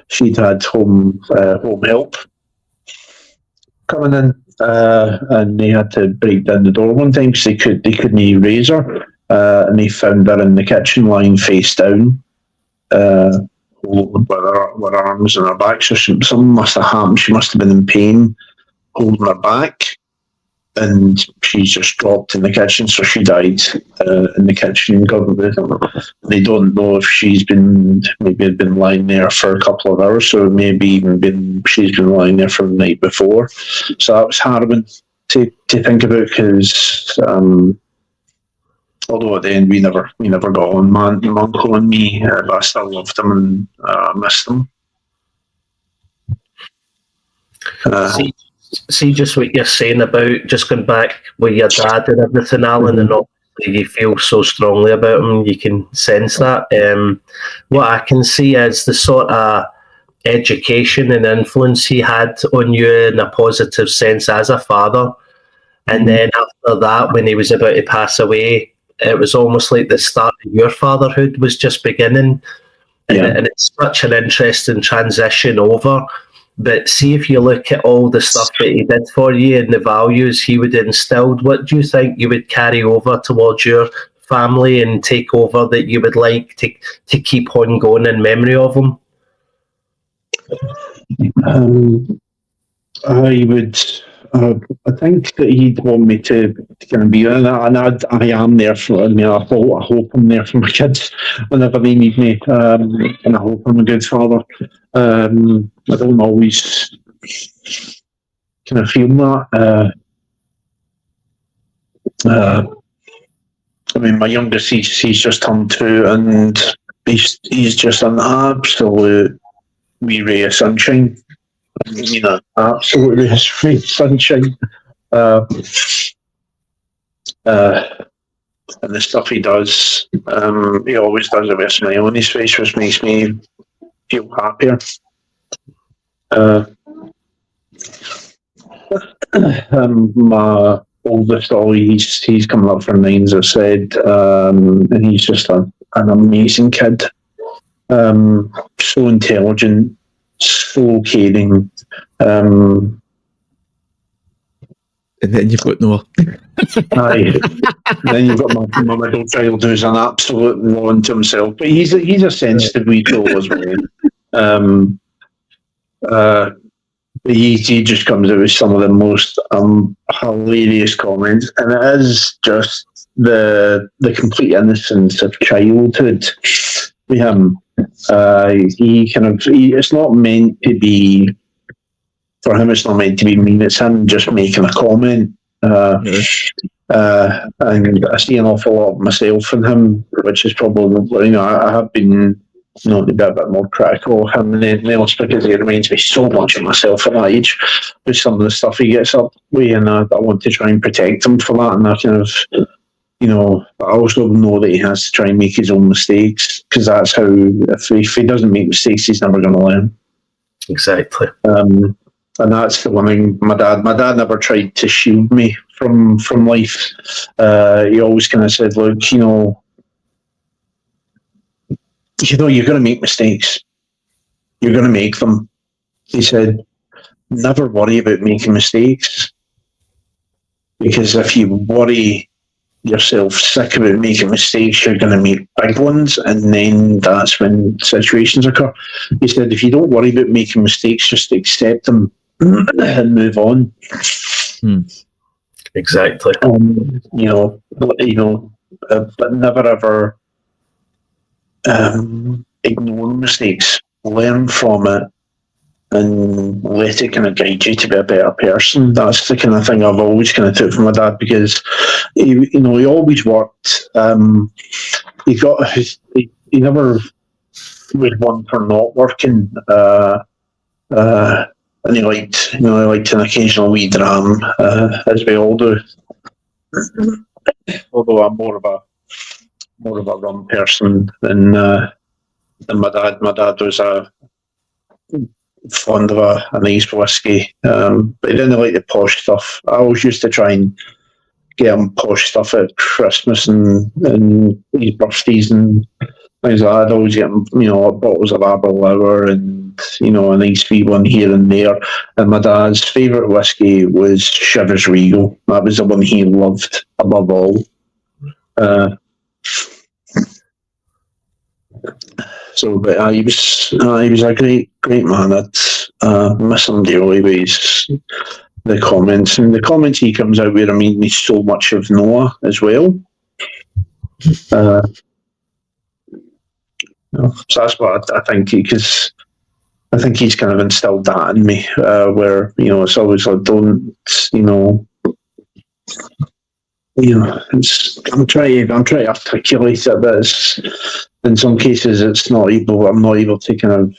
she'd had home help coming in, and they had to break down the door one time because they couldn't even raise her, and they found her in the kitchen lying face down, with her arms and her back. So something must have happened. She must have been in pain holding her back, and she just dropped in the kitchen. So she died in the kitchen. They don't know if she's been lying there for a couple of hours, so maybe she's been lying there for the night before. So that was harrowing to think about, because although at the end we never got on, my uncle and me, but I still loved him and missed him. See, just what you're saying about just going back with your dad and everything, Alan, and obviously you feel so strongly about him, you can sense that. What I can see is the sort of education and influence he had on you in a positive sense as a father. And then after that, when he was about to pass away, it was almost like the start of your fatherhood was just beginning. And it's such an interesting transition over. But see, if you look at all the stuff that he did for you and the values he would have instilled, what do you think you would carry over towards your family and take over that you would like to keep on going in memory of him? I would. I think that he'd want me to kind of be, and I am there for. I hope I'm there for my kids whenever they need me, and I hope I'm a good father. I don't always kind of feel that. My youngest, he's just turned 2, and he's just an absolute wee ray of sunshine. Absolutely his ray of sunshine. And the stuff he does, he always does it with a smile on his face, which makes me feel happier. My oldest, he's coming up for 9, as I said, and he's just an amazing kid. So intelligent, so caring. And then you've got Noah. Aye. Then you've got my middle child, who's an absolute law unto himself. But he's a sensitive wee soul as well. He just comes out with some of the most hilarious comments, and it is just the complete innocence of childhood with him. It's not meant to be, for him, it's not meant to be mean. It's him just making a comment. And I see an awful lot of myself in him, which is probably, I have been to be a bit more critical of him, and then else because he reminds me so much of myself at that age with some of the stuff he gets up with, and I want to try and protect him for that, and I kind of, I also know that he has to try and make his own mistakes, because that's how, if he doesn't make mistakes, he's never going to learn. Exactly. And that's the one thing. My dad never tried to shield me from life. He always kind of said, look, you're going to make mistakes. You're going to make them. He said, never worry about making mistakes, because if you worry yourself sick about making mistakes, you're going to make big ones, and then that's when situations occur. He said, if you don't worry about making mistakes, just accept them and move on. Exactly. But never ever ignore mistakes. Learn from it and let it kind of guide you to be a better person. That's the kind of thing I've always kind of took from my dad, because he always worked. He never was one for not working. And he liked an occasional wee dram, as we all do. Although I'm more of a rum person than my dad. My dad was fond of a nice whiskey, but he didn't like the posh stuff. I always used to try and get him posh stuff at Christmas and his birthdays and things like that. I'd always get him, bottles of Aberlour and, a nice wee one here and there. And my dad's favourite whiskey was Chivas Regal. That was the one he loved above all. But he was a great man. I'd miss him dearly with the comments. And the comments he comes out with remind me so much of Noah as well. So that's what I think, because I think he's kind of instilled that in me, where, it's always like, I'm trying to articulate it, but in some cases I'm not able to kind of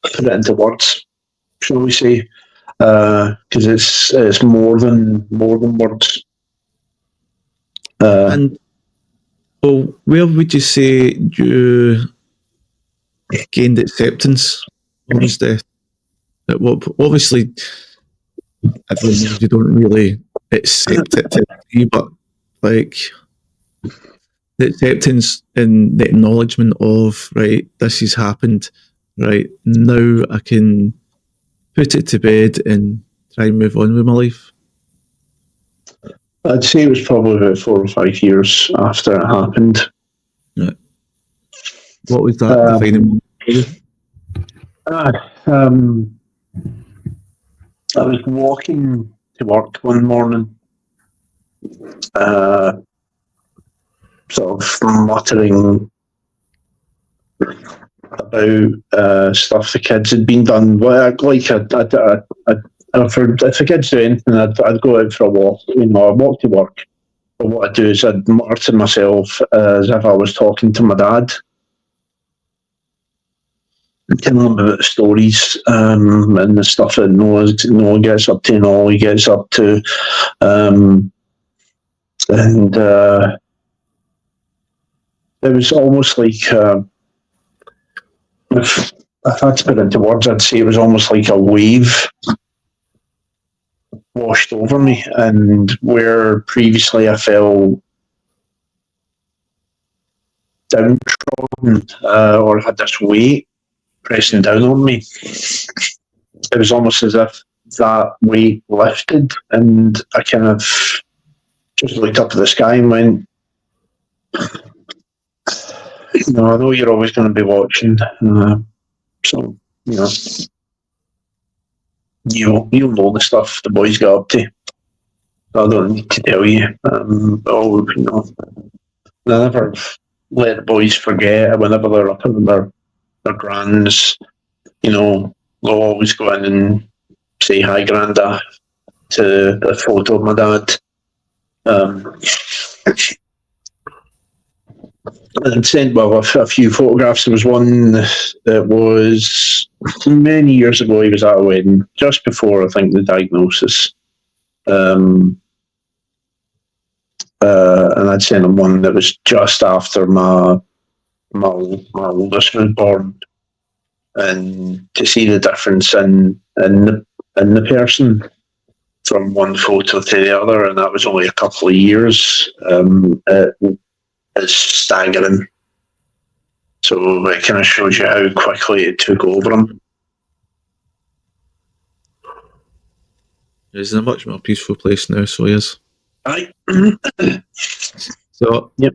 put it into words, shall we say, because it's more than words. And well, where would you say you gained acceptance of his death? Obviously, everyone knows you don't really accept it today, but like the acceptance and the acknowledgement of, right, this has happened, right, now I can put it to bed and try and move on with my life. I'd say it was probably about 4 or 5 years after it happened. Right. What was that defining moment? I was walking to work one morning, sort of muttering about stuff the kids had been done. If the kids do anything, I'd go out for a walk. I'd walk to work. But what I'd do is I'd mutter to myself as if I was talking to my dad, telling him about the stories and the stuff that Noah gets up to and all he gets up to. And it was almost like, if I had to put it into words, I'd say it was almost like a wave washed over me, and where previously I felt downtrodden or had this weight pressing down on me, it was almost as if that weight lifted, and I kind of just looked up at the sky and went, I know you're always going to be watching, so you'll know the stuff the boys got up to. I don't need to tell you. I never let the boys forget. Whenever they're up in their grands, they'll always go in and say hi, Granda, to the photo of my dad. And sent a few photographs. There was one that was many years ago. He was at a wedding just before, I think, the diagnosis. And I'd sent him one that was just after my oldest was born, and to see the difference in the person from one photo to the other, and that was only a couple of years. It's staggering. So it kind of shows you how quickly it took over him. He's in a much more peaceful place now, so he is. Aye. So, Yep.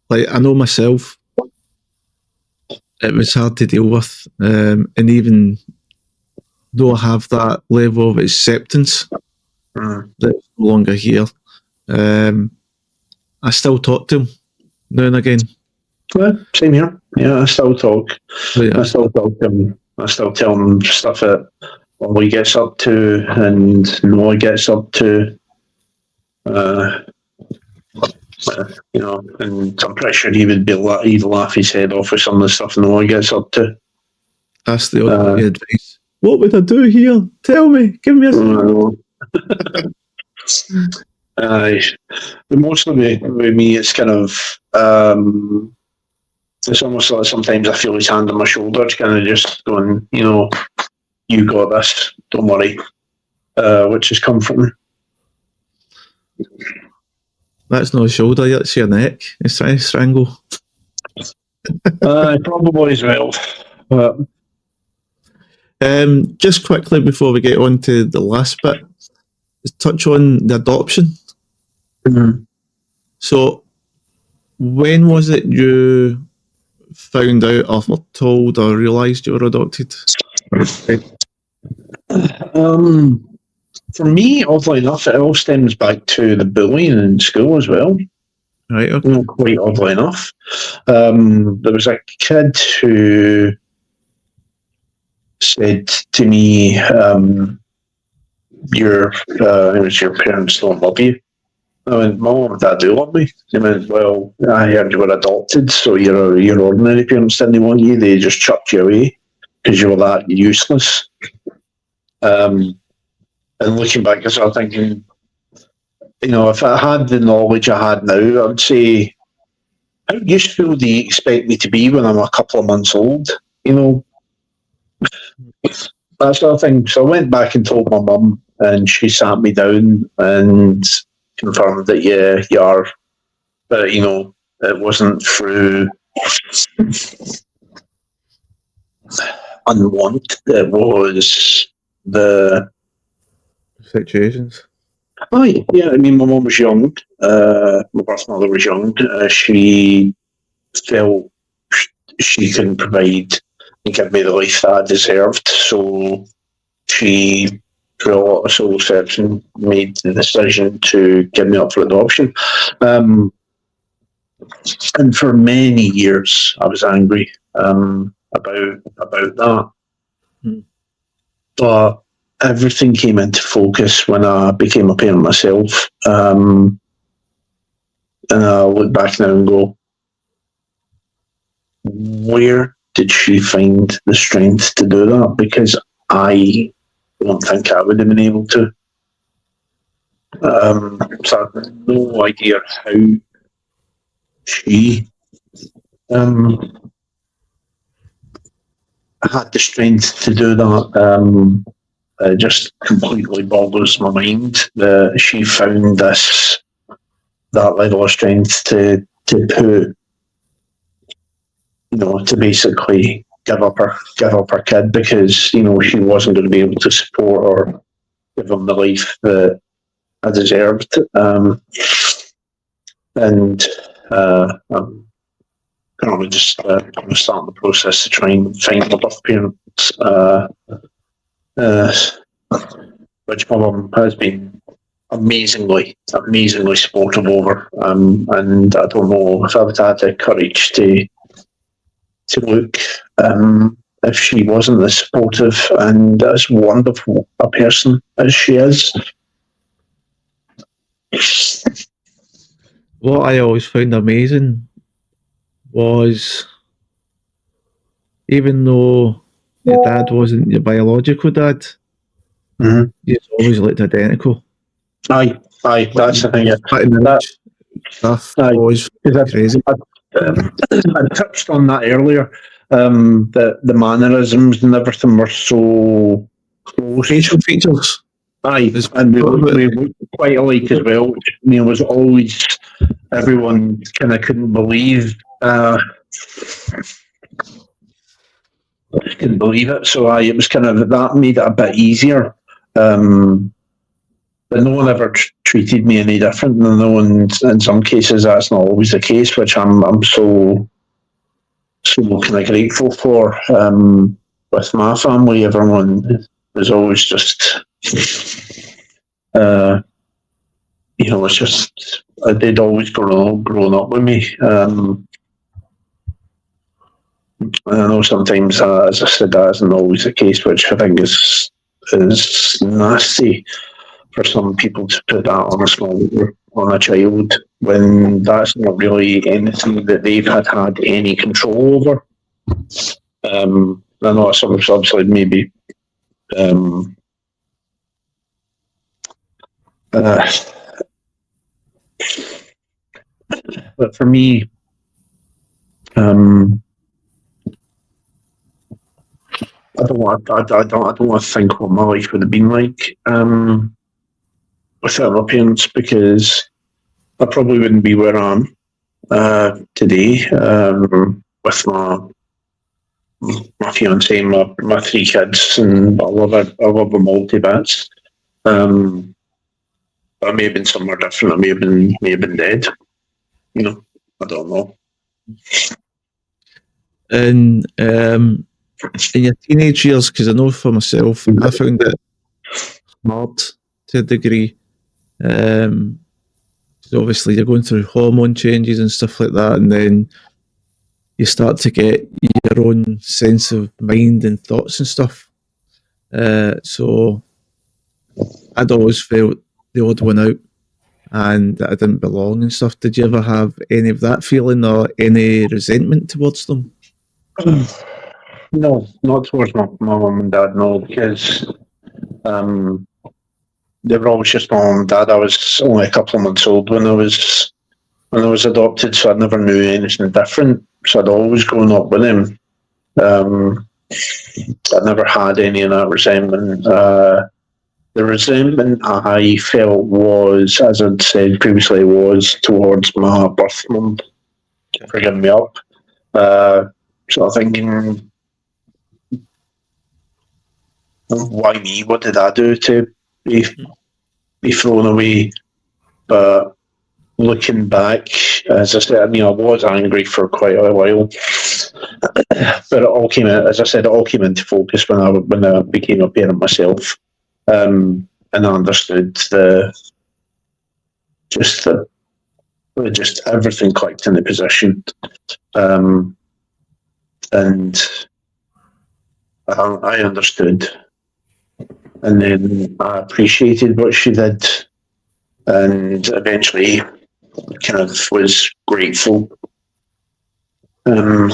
like, I know myself, it was hard to deal with, and even though I have that level of acceptance Mm. that it's no longer here, I still talk to him now and again. Well, same here. Yeah, I still talk. So, yeah, I still talk to him. I still tell him stuff that Ollie gets up to and Noah gets up to. And I'm pretty sure he'd laugh his head off with some of the stuff Noah gets up to. ask the odd advice. What would I do here? Tell me. Give me a... But mostly with me, it's kind of it's almost like sometimes I feel his hand on my shoulder. It's kind of just going, you got this. Don't worry, which is comforting. That's not a shoulder, that's your neck. It's trying to strangle. Probably as well. But just quickly before we get on to the last bit, let's touch on the adoption. mm-hmm. So, when was it you found out or told or realised you were adopted? For me, oddly enough, it all stems back to the bullying in school as well. Right, okay. Quite oddly enough. There was a kid who said to me, your parents don't love you. I went, Mum and Dad do love me. They went, well, I heard you were adopted, so your ordinary parents didn't want you. They just chucked you away because you were that useless. And looking back, I started thinking, if I had the knowledge I had now, I would say, how useful do you expect me to be when I'm a couple of months old? That sort of thing. So I went back and told my mum, and she sat me down and confirmed that, yeah, you are. But, it wasn't through unwanted. It was the Situations. Oh, yeah. I mean, my mum was young. My birth mother was young. She felt she couldn't provide and give me the life that I deserved. So she, through a lot of soul searching, made the decision to give me up for adoption. And for many years, I was angry about that. But everything came into focus when I became a parent myself. And I look back now and go, where did she find the strength to do that? Because I don't think I would have been able to. So I have no idea how she had the strength to do that. It just completely boggles my mind that she found that level of strength to put, to basically give up her kid because she wasn't going to be able to support or give him the life that I deserved. I'm currently just starting the process to try and find my birth parents. Which my mum has been amazingly supportive over, and I don't know if I would have had the courage to look if she wasn't as supportive and as wonderful a person as she is. What I always found amazing was, even though your dad wasn't your biological dad, Mhm. you always looked identical. Aye, that's the thing. Cutting That, edge stuff aye, was 'cause crazy. I touched on that earlier. The mannerisms and everything were so close. Facial features. Aye, It's and we probably- looked quite alike as well. It was always, everyone kind of couldn't believe. Couldn't believe it. So it was kind of, that made it a bit easier. But no one ever treated me any different. And no one, in some cases, that's not always the case, which I'm so kind of grateful for. With my family, everyone was always just, it's just, they'd always grown up with me. I know sometimes, as I said, that isn't always the case, which I think is nasty for some people to put that on a child when that's not really anything that they've had any control over. I know some obviously maybe but for me, I don't want to think what my life would have been like without my parents, because I probably wouldn't be where I am today with my fiance and my three kids, and I love it. I love them all to bits. I may have been somewhere different. I may have been dead. I don't know. And in your teenage years, because I know for myself, I found it hard to a degree. 'Cause obviously you're going through hormone changes and stuff like that, and then you start to get your own sense of mind and thoughts and stuff. So I'd always felt the odd one out and that I didn't belong and stuff. Did you ever have any of that feeling or any resentment towards them? No, not towards my mum and dad. No, because they were always just my mum and dad. I was only a couple of months old when I was adopted, so I never knew anything different. So I'd always grown up with him. I never had any of that resentment. The resentment I felt was, as I'd said previously, was towards my birth mum for giving me up. So I'm thinking, why me? What did I do to be thrown away? But looking back, as I said, I was angry for quite a while. But it all came in, as I said, it all came into focus when I became a parent myself. And I understood just everything clicked in the position. And I understood. And then I appreciated what she did, and eventually kind of was grateful to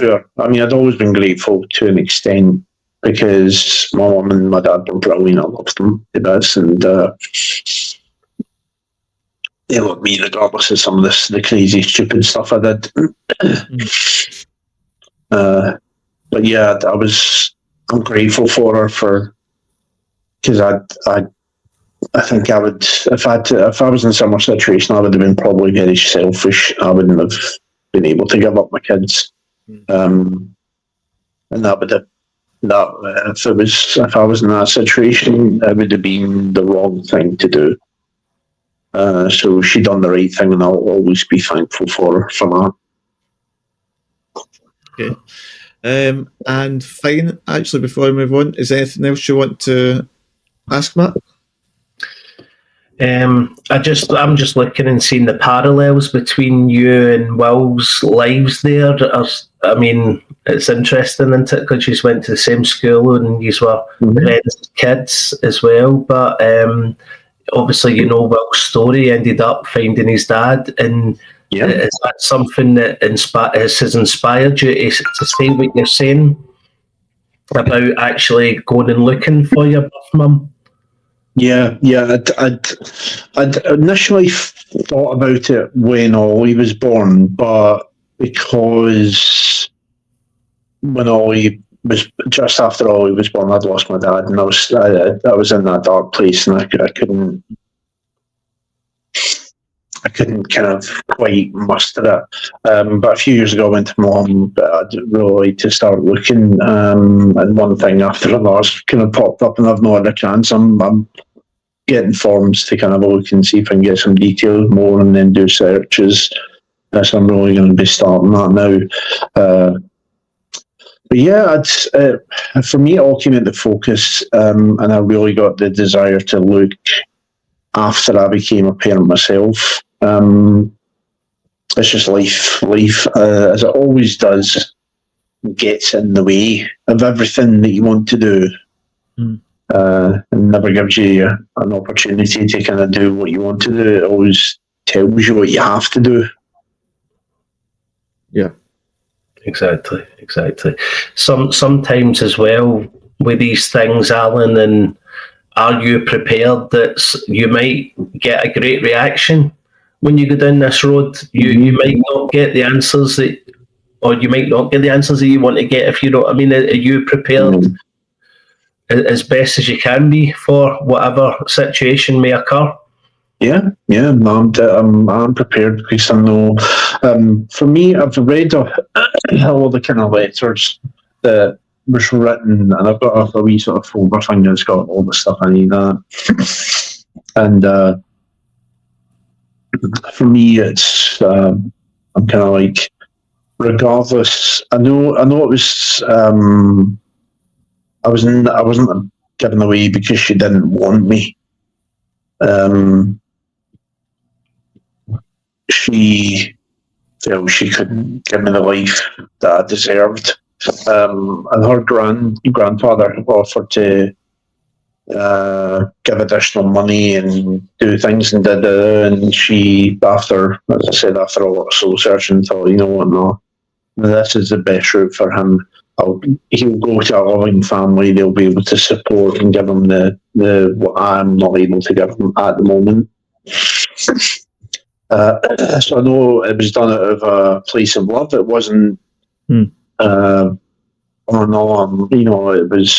her. I mean, I'd always been grateful to an extent because my mum and my dad were brilliant. I loved them to bits, and they loved me regardless of some of the crazy, stupid stuff I did. But yeah, I'm grateful for her because I think I would, if I was in a similar situation, I would have been probably very selfish. I wouldn't have been able to give up my kids, and that would have if I was in that situation, it would have been the wrong thing to do. So she done the right thing, and I'll always be thankful for her for that. Okay. And fine, actually, before I move on, is there anything else you want to ask, Matt? I'm just looking and seeing the parallels between you and Will's lives there. I mean, it's interesting, isn't it? Because you went to the same school and you were friends as kids as well. But obviously, Will's story ended up finding his dad, and Yeah. Is that something that has inspired you to say what you're saying about actually going and looking for your birth mum? Yeah. I'd initially thought about it when Ollie was born, but because when Ollie was just after Ollie was born, I'd lost my dad, and I was in that dark place, and I couldn't kind of quite muster it. But a few years ago, I went to Mum, but I'd really like to start looking, and one thing after another's kind of popped up, and I've not had a chance. I'm getting forms to kind of look and see if I can get some details more, and then do searches. So I'm really going to be starting that now. But yeah, for me, it all came into focus, and I really got the desire to look after I became a parent myself. It's just life, as it always does, gets in the way of everything that you want to do. And never gives you an opportunity to kind of do what you want to do. It always tells you what you have to do. Yeah. Exactly. Sometimes as well with these things, Alan, and are you prepared that you might get a great reaction when you go down this road? You might not get the answers or you might not get the answers that you want to get, if you know what I mean. Are you prepared as best as you can be for whatever situation may occur? Yeah, I'm prepared because I know. For me, I've read all the kind of letters that was written, and I've got a wee sort of folder thing that's got all the stuff I need that. And for me, it's I'm kind of like, regardless. I know it was. I wasn't given away because she didn't want me. She felt she couldn't give me the life that I deserved. And her grandfather offered to give additional money and do things, and did it. And she, after a lot of soul searching, thought, you know what, no, this is the best route for him. He'll go to a loving family. They'll be able to support and give him the what I'm not able to give him at the moment. So I know it was done out of a place of love. It wasn't. Oh no, it was.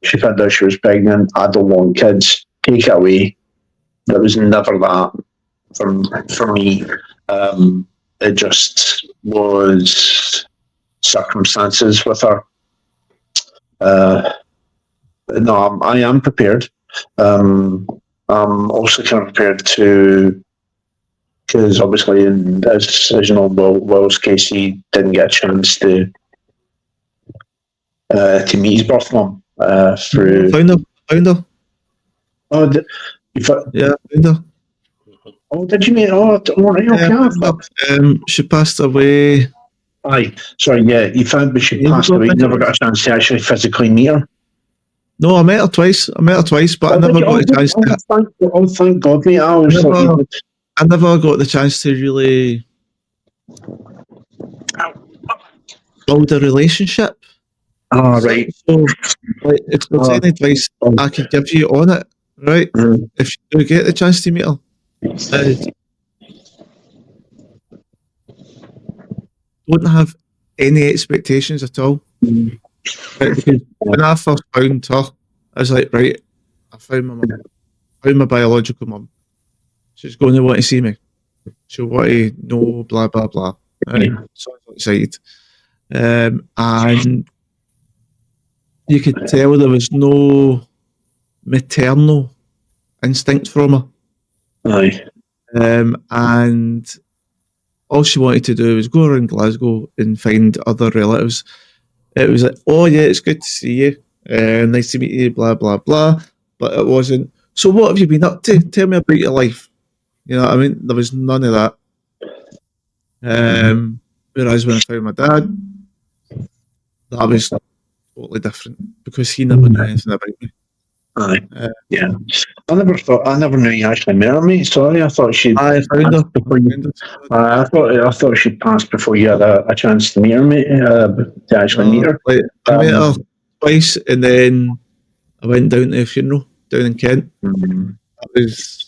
She found out she was pregnant. I don't want kids. Take it away. It was never that for me. It just was circumstances with her. No, I am prepared. I'm also kind of prepared to. Because obviously, as you know, Will's case, he didn't get a chance to meet his birth mum through. Found her. Oh, Yeah, found her. Oh, did you meet? Oh, right, okay. She passed away. Aye, sorry, yeah, you found, but she passed away. You never got a chance to actually physically meet her. No, I met her twice, but I never got a chance to. Thank God, mate. I never got the chance to really build a relationship. Oh, right. So, like, if there's any advice I could give you on it, right? If you do get the chance to meet her, don't have any expectations at all. Right? Because when I first found her, I was like, right, I found my mum, found my biological mum. She's going to want to see me. She'll want to know, blah, blah, blah. Right? So I was excited. And you could tell there was no maternal instinct from her. Aye. And all she wanted to do was go around Glasgow and find other relatives. It was like, oh yeah, it's good to see you. Nice to meet you, blah, blah, blah. But it wasn't, so what have you been up to? Tell me about your life. You know what I mean? There was none of that. Whereas when I found my dad, that was totally different because he never knew anything about me. Aye. Yeah. I never knew you actually met her, mate. Sorry, I thought she'd I found her. passed before you. I thought she'd passed before you had a chance to meet her, mate. To actually meet her. Like, I met her twice, and then I went down to a funeral down in Kent. That was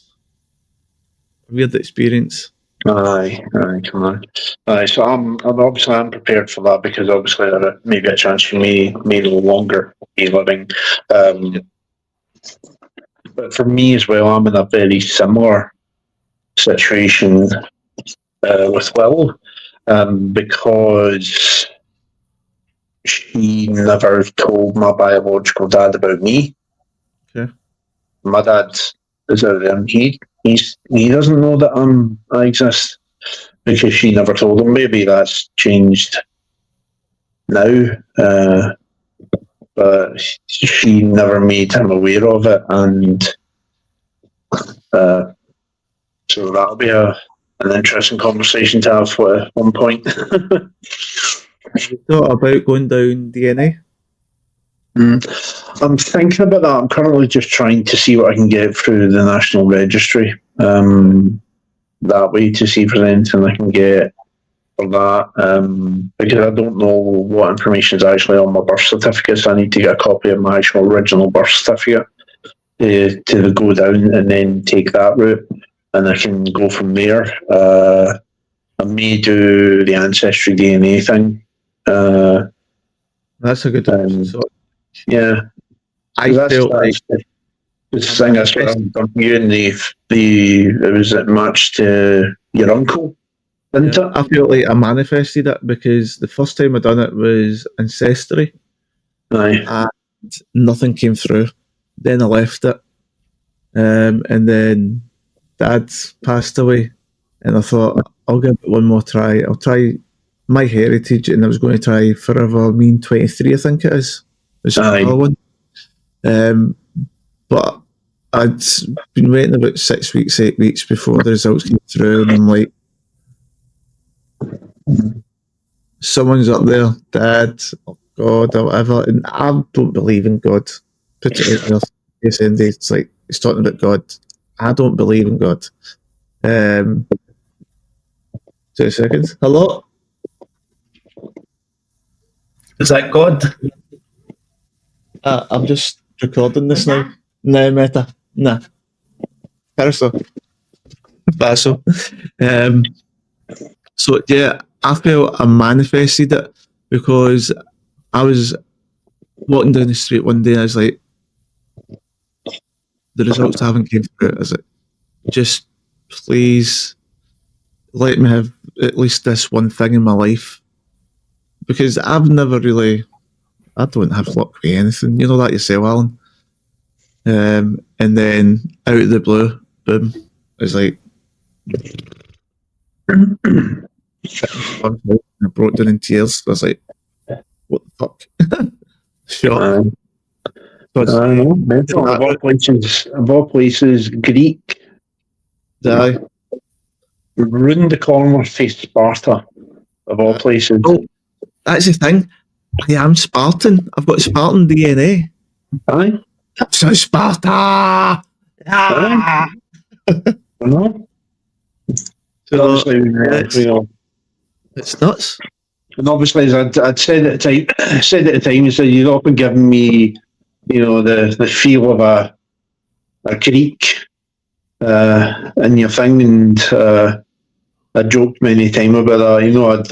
a weird experience. Aye, come on. Aye, so I'm obviously I'm prepared for that because obviously there may be a chance you may no longer be living. But for me as well, I'm in a very similar situation with Will, because she never told my biological dad about me. Okay. My dad is he doesn't know that I exist because she never told him. Maybe that's changed now, but she never made him aware of it, and so that'll be an interesting conversation to have at one point. You thought about going down DNA? I'm thinking about that. I'm currently just trying to see what I can get through the National Registry. That way to see if there's anything I can get for that. Because I don't know what information is actually on my birth certificate, so I need to get a copy of my actual original birth certificate to go down and then take that route, and I can go from there. I may do the ancestry DNA thing. That's a good option. So Yeah, I felt like the thing I sort of done you and it was matched to your uncle, didn't it? I felt like I manifested it because the first time I done it was ancestry, Aye. and nothing came through. Then I left it, and then Dad passed away, and I thought I'll give it one more try. I'll try my heritage, and I was going to try Forever Mean 23, I think it is. It's another one. But I'd been waiting about 6 weeks, 8 weeks before the results came through, and I'm like, someone's up there, Dad, or God, or whatever, and I don't believe in God. Put it out there. It's like he's talking about God. I don't believe in God. 2 seconds. Hello? Is that God? I'm just recording this now. No, Meta. Nah. Perso. Paso. So, yeah, I felt I manifested it because I was walking down the street one day and I was like, the results haven't came through. I was like, just please let me have at least this one thing in my life. Because I've never really, I don't have luck with anything. You know that yourself, Alan. And then out of the blue, boom, it's like, I broke down in tears. I was like, what the fuck? Sure. I know. Mental. Of all places, Greek. Die. Round the corner faced Sparta. Of all places. Oh, that's the thing. I am Spartan. I've got Spartan DNA. Aye. So Sparta! Ah! I know. So, Obviously, you know, it's nuts. and obviously, as I'd said at the time, you said you'd often given me, you know, the feel of a Greek in your thing, and I joked many times about that. You know,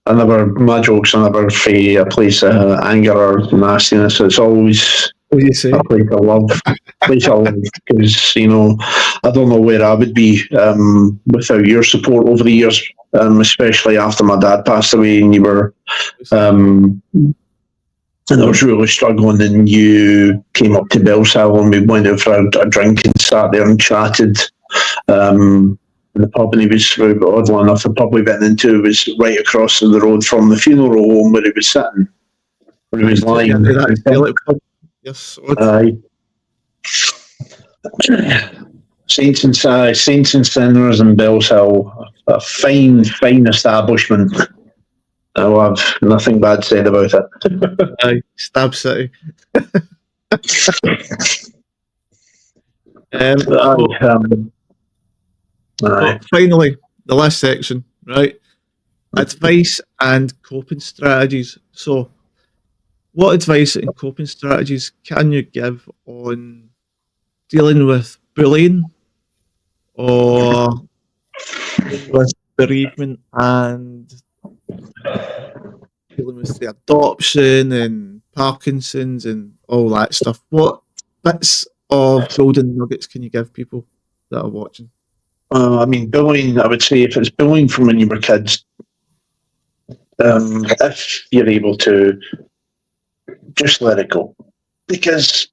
I never, my jokes are never for a place of anger or nastiness. It's always What do you say? a place of love. Because, you know, I don't know where I would be without your support over the years, especially after my dad passed away and you were, and I was really struggling, and you came up to Bellshill and we went out for a drink and sat there and chatted. In the pub, and he was, oddly enough, the pub we went into was right across the road from the funeral home where he was sitting, where he was lying. Yes. Saints and Sinners in Bellshill, a fine establishment. I'll have nothing bad said about it. Stab City. So, finally, the last section, right? Advice and coping strategies. So, what advice and coping strategies can you give on dealing with bullying or dealing with bereavement and dealing with the adoption and Parkinson's and all that stuff? What bits of golden nuggets can you give people that are watching? I mean, bullying, I would say if it's bullying from when you were kids, if you're able to just let it go. Because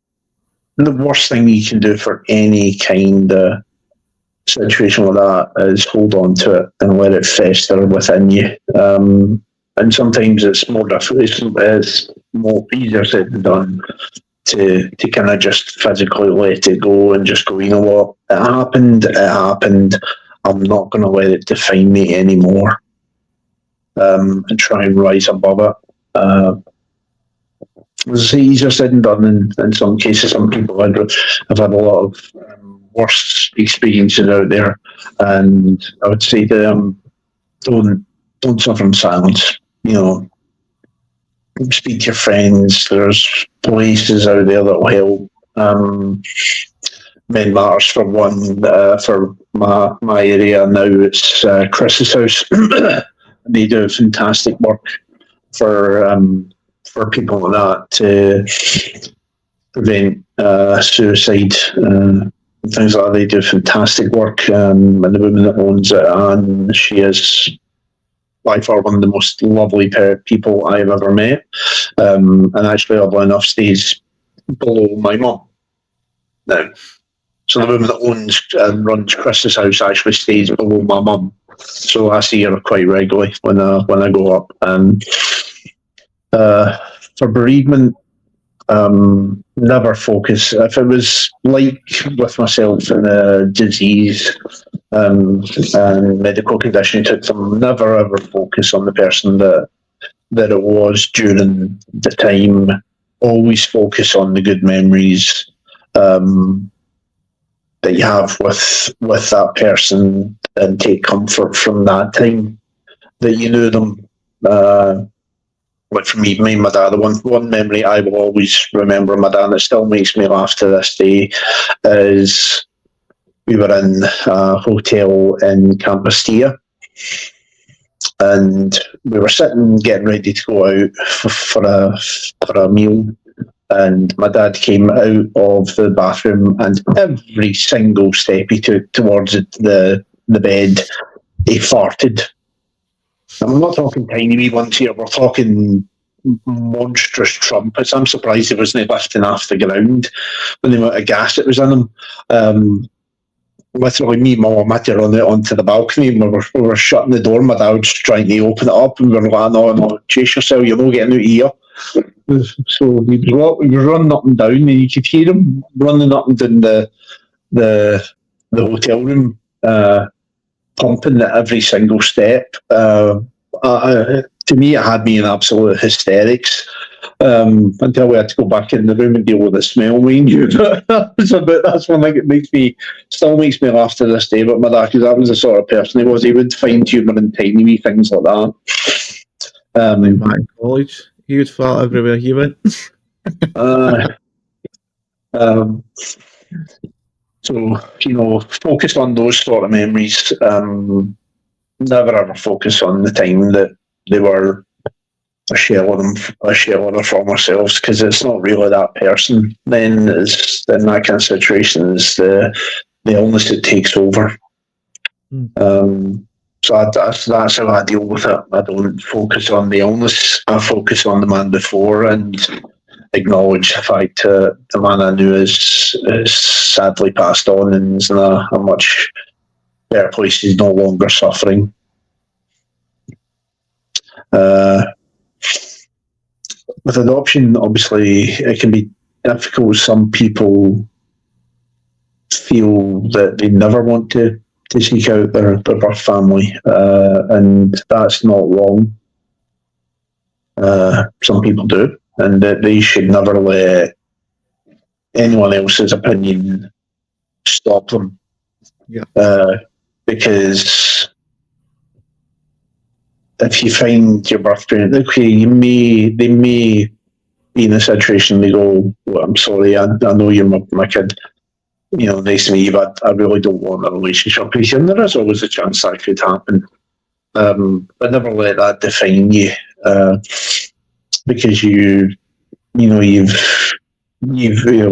the worst thing you can do for any kind of situation like that is hold on to it and let it fester within you. And sometimes it's more difficult, it's more easier said than done to kind of just physically let it go and just go, you know what, it happened. I'm not going to let it define me anymore. And try and rise above it. It's easier said than done in some cases. Some people have had a lot of worse experiences out there, and I would say to them, don't suffer in silence. You know, speak to your friends. There's places out there that will help. Men Matters for one. For my area now, it's Chris's house. They do fantastic work for people like that to prevent suicide and things like that. They do fantastic work. And the woman that owns it, and she is by far one of the most lovely people I've ever met. And actually, oddly enough, stays below my mum now. So the woman that owns and runs Chris's house actually stays below my mum. So I see her quite regularly when I go up. And for bereavement, never focus. If it was like with myself in a disease and medical condition, took them, never ever focus on the person that it was during the time. Always focus on the good memories that you have with that person, and take comfort from that time that you knew them. Like for me and my dad, the one memory I will always remember of my dad that still makes me laugh to this day is we were in a hotel in Compostela, and we were sitting getting ready to go out for a meal. And my dad came out of the bathroom, and every single step he took towards the bed, he farted. And we're not talking tiny wee ones here, we're talking monstrous trumpets. I'm surprised he wasn't lifting off the ground when the amount of gas that was in him. Literally, me and my mum had to run out onto the balcony, and we were shutting the door. My dad was trying to open it up, and we were like, no, chase yourself, you're not getting out of here. So he was running up and down, and you could hear him running up and down the hotel room, pumping at every single step. To me, it had me in absolute hysterics until we had to go back in the room and deal with the smell we knew. That's one thing that still makes me laugh to this day. But my dad, because that was the sort of person he was, he would find humour in tiny wee things like that. Back in college, he would fart everywhere he went. So, focus on those sort of memories. Never ever focus on the time that they were a shell of their former selves, because it's not really that person. Then it's in that kind of situation is the illness that takes over. So that's how I deal with it. I don't focus on the illness. I focus on the man before and acknowledge the fact that the man I knew is sadly passed on and is in a much better place. He's no longer suffering. With adoption, obviously, it can be difficult. Some people feel that they never want to seek out their birth family, and that's not wrong. Some people do, and that they should never let anyone else's opinion stop them. Yeah. Because if you find your birth parent, okay, they may be in a situation they go, well, I'm sorry, I know you're my kid, nice to meet you, but I really don't want a relationship with you. And there is always a chance that could happen. But never let that define you, because you've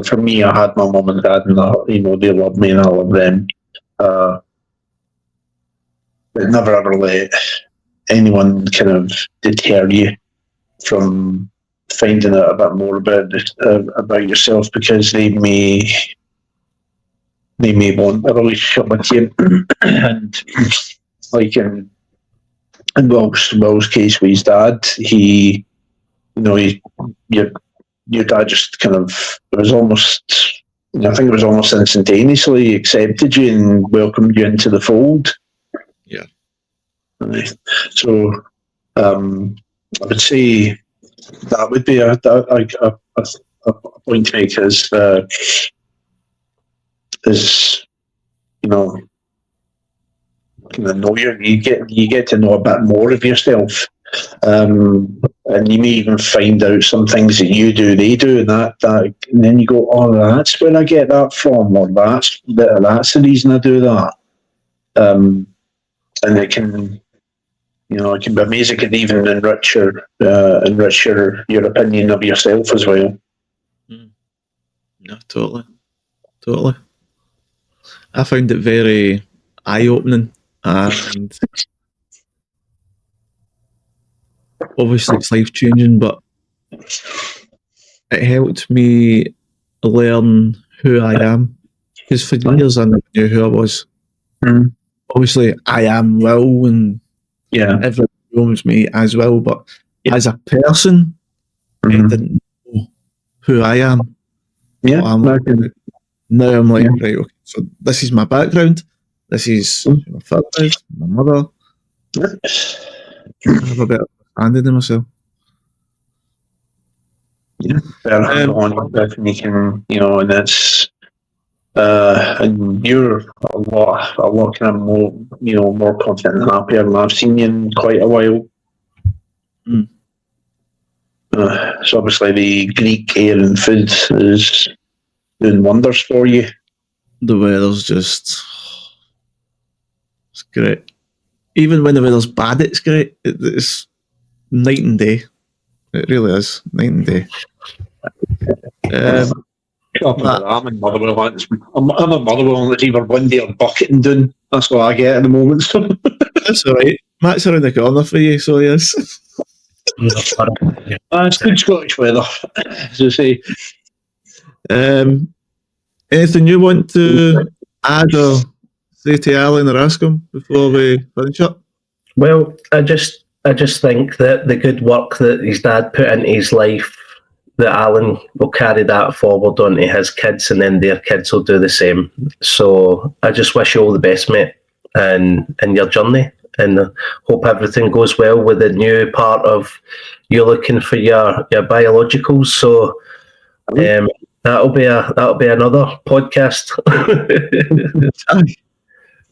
for me, I had my mum and dad, and they love me and I love them. But never ever let anyone kind of deter you from finding out a bit more about yourself, because they may want a relationship with you. And like in Will's case with his dad, your dad just kind of, it was almost, I think it was almost instantaneously accepted you and welcomed you into the fold. Yeah. So I would say that would be a point to make is kind of know you get to know a bit more of yourself. And you may even find out some things that you do, they do, and that and then you go, oh, that's where I get that from, or that's the reason I do that. And it can be amazing. It can even enrich your opinion of yourself as well. No, totally. I found it very eye-opening, and obviously it's life-changing, but it helped me learn who I am, because for years I never knew who I was. Obviously I am Will, and everyone knows me as Will, but as a person, I didn't know who I am. Yeah. Now I'm like, right, okay, so this is my background, this is my father, my mother. I have a better understanding of myself. Yeah, better handle on yourself, and you can, and it's and you're a lot kind of more, more confident and happier than I've seen you in quite a while. So obviously the Greek air and food is doing wonders for you. The weather's just, it's great. Even when the weather's bad, it's great. It's night and day. It really is night and day. I'm in Motherwell. I'm a Motherwell that's either windy or bucketing down. That's what I get at the moment. That's all right. Matt's around the corner for you, so yes. It's good Scottish weather, as I say. Anything you want to add or say to Alan or ask him before we finish up? Well, I just think that the good work that his dad put into his life, that Alan will carry that forward onto his kids, and then their kids will do the same. So I just wish you all the best, mate, and your journey, and hope everything goes well with the new part of you looking for your biologicals. So that'll be another podcast.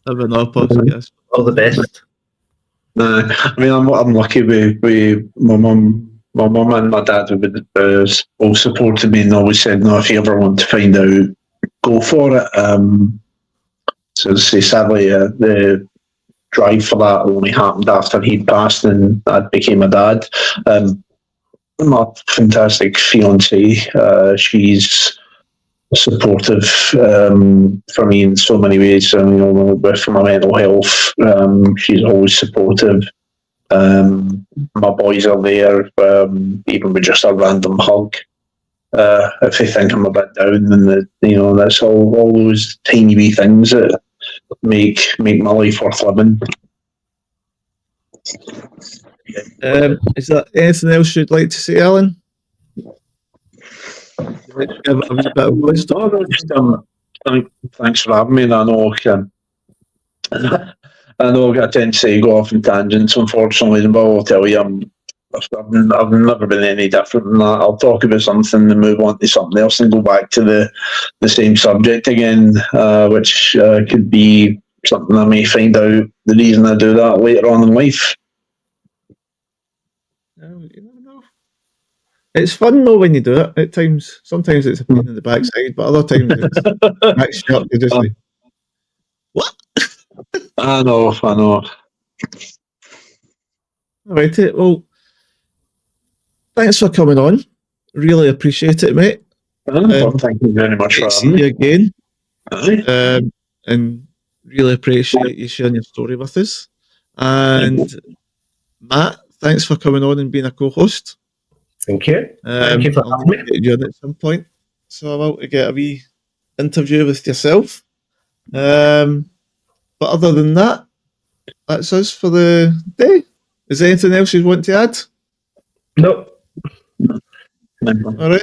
Have another podcast. All the best. I mean, I'm lucky with my mum. My mum and my dad have all supported me and always said, no, if you ever want to find out, go for it. So sadly, the drive for that only happened after he'd passed and I became a dad. My fantastic fiancée, she's supportive for me in so many ways. With my mental health, she's always supportive. My boys are there, even with just a random hug. If they think I'm a bit down, then that's all those tiny wee things that make my life worth living. Is there anything else you'd like to say, Alan? Give a wee bit of wisdom. Thanks for having me. And I know I tend to say go off in tangents, unfortunately, but I'll tell you, I've never been any different than that. I'll talk about something and move on to something else and go back to the same subject again, which could be something I may find out the reason I do that later on in life. You never know. It's fun though when you do it. At times, sometimes it's a pain in the backside, but other times it's cracks you up. You're just like, what? I know. All right, well, thanks for coming on. Really appreciate it, mate. Well, thank you very much for See having you me. again, Aye. and really appreciate you sharing your story with us. And Matt, thanks for coming on and being a co-host. Thank you. Thank you for I'll having me. get you on at some point, so I'm out to get a wee interview with yourself. But other than that, that's us for the day. Is there anything else you want to add? Nope. All right.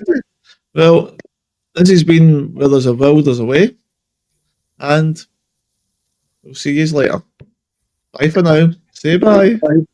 Well, this has been Where There's a Will, There's a Way, and we'll see you later. Bye for now. Say bye. Bye.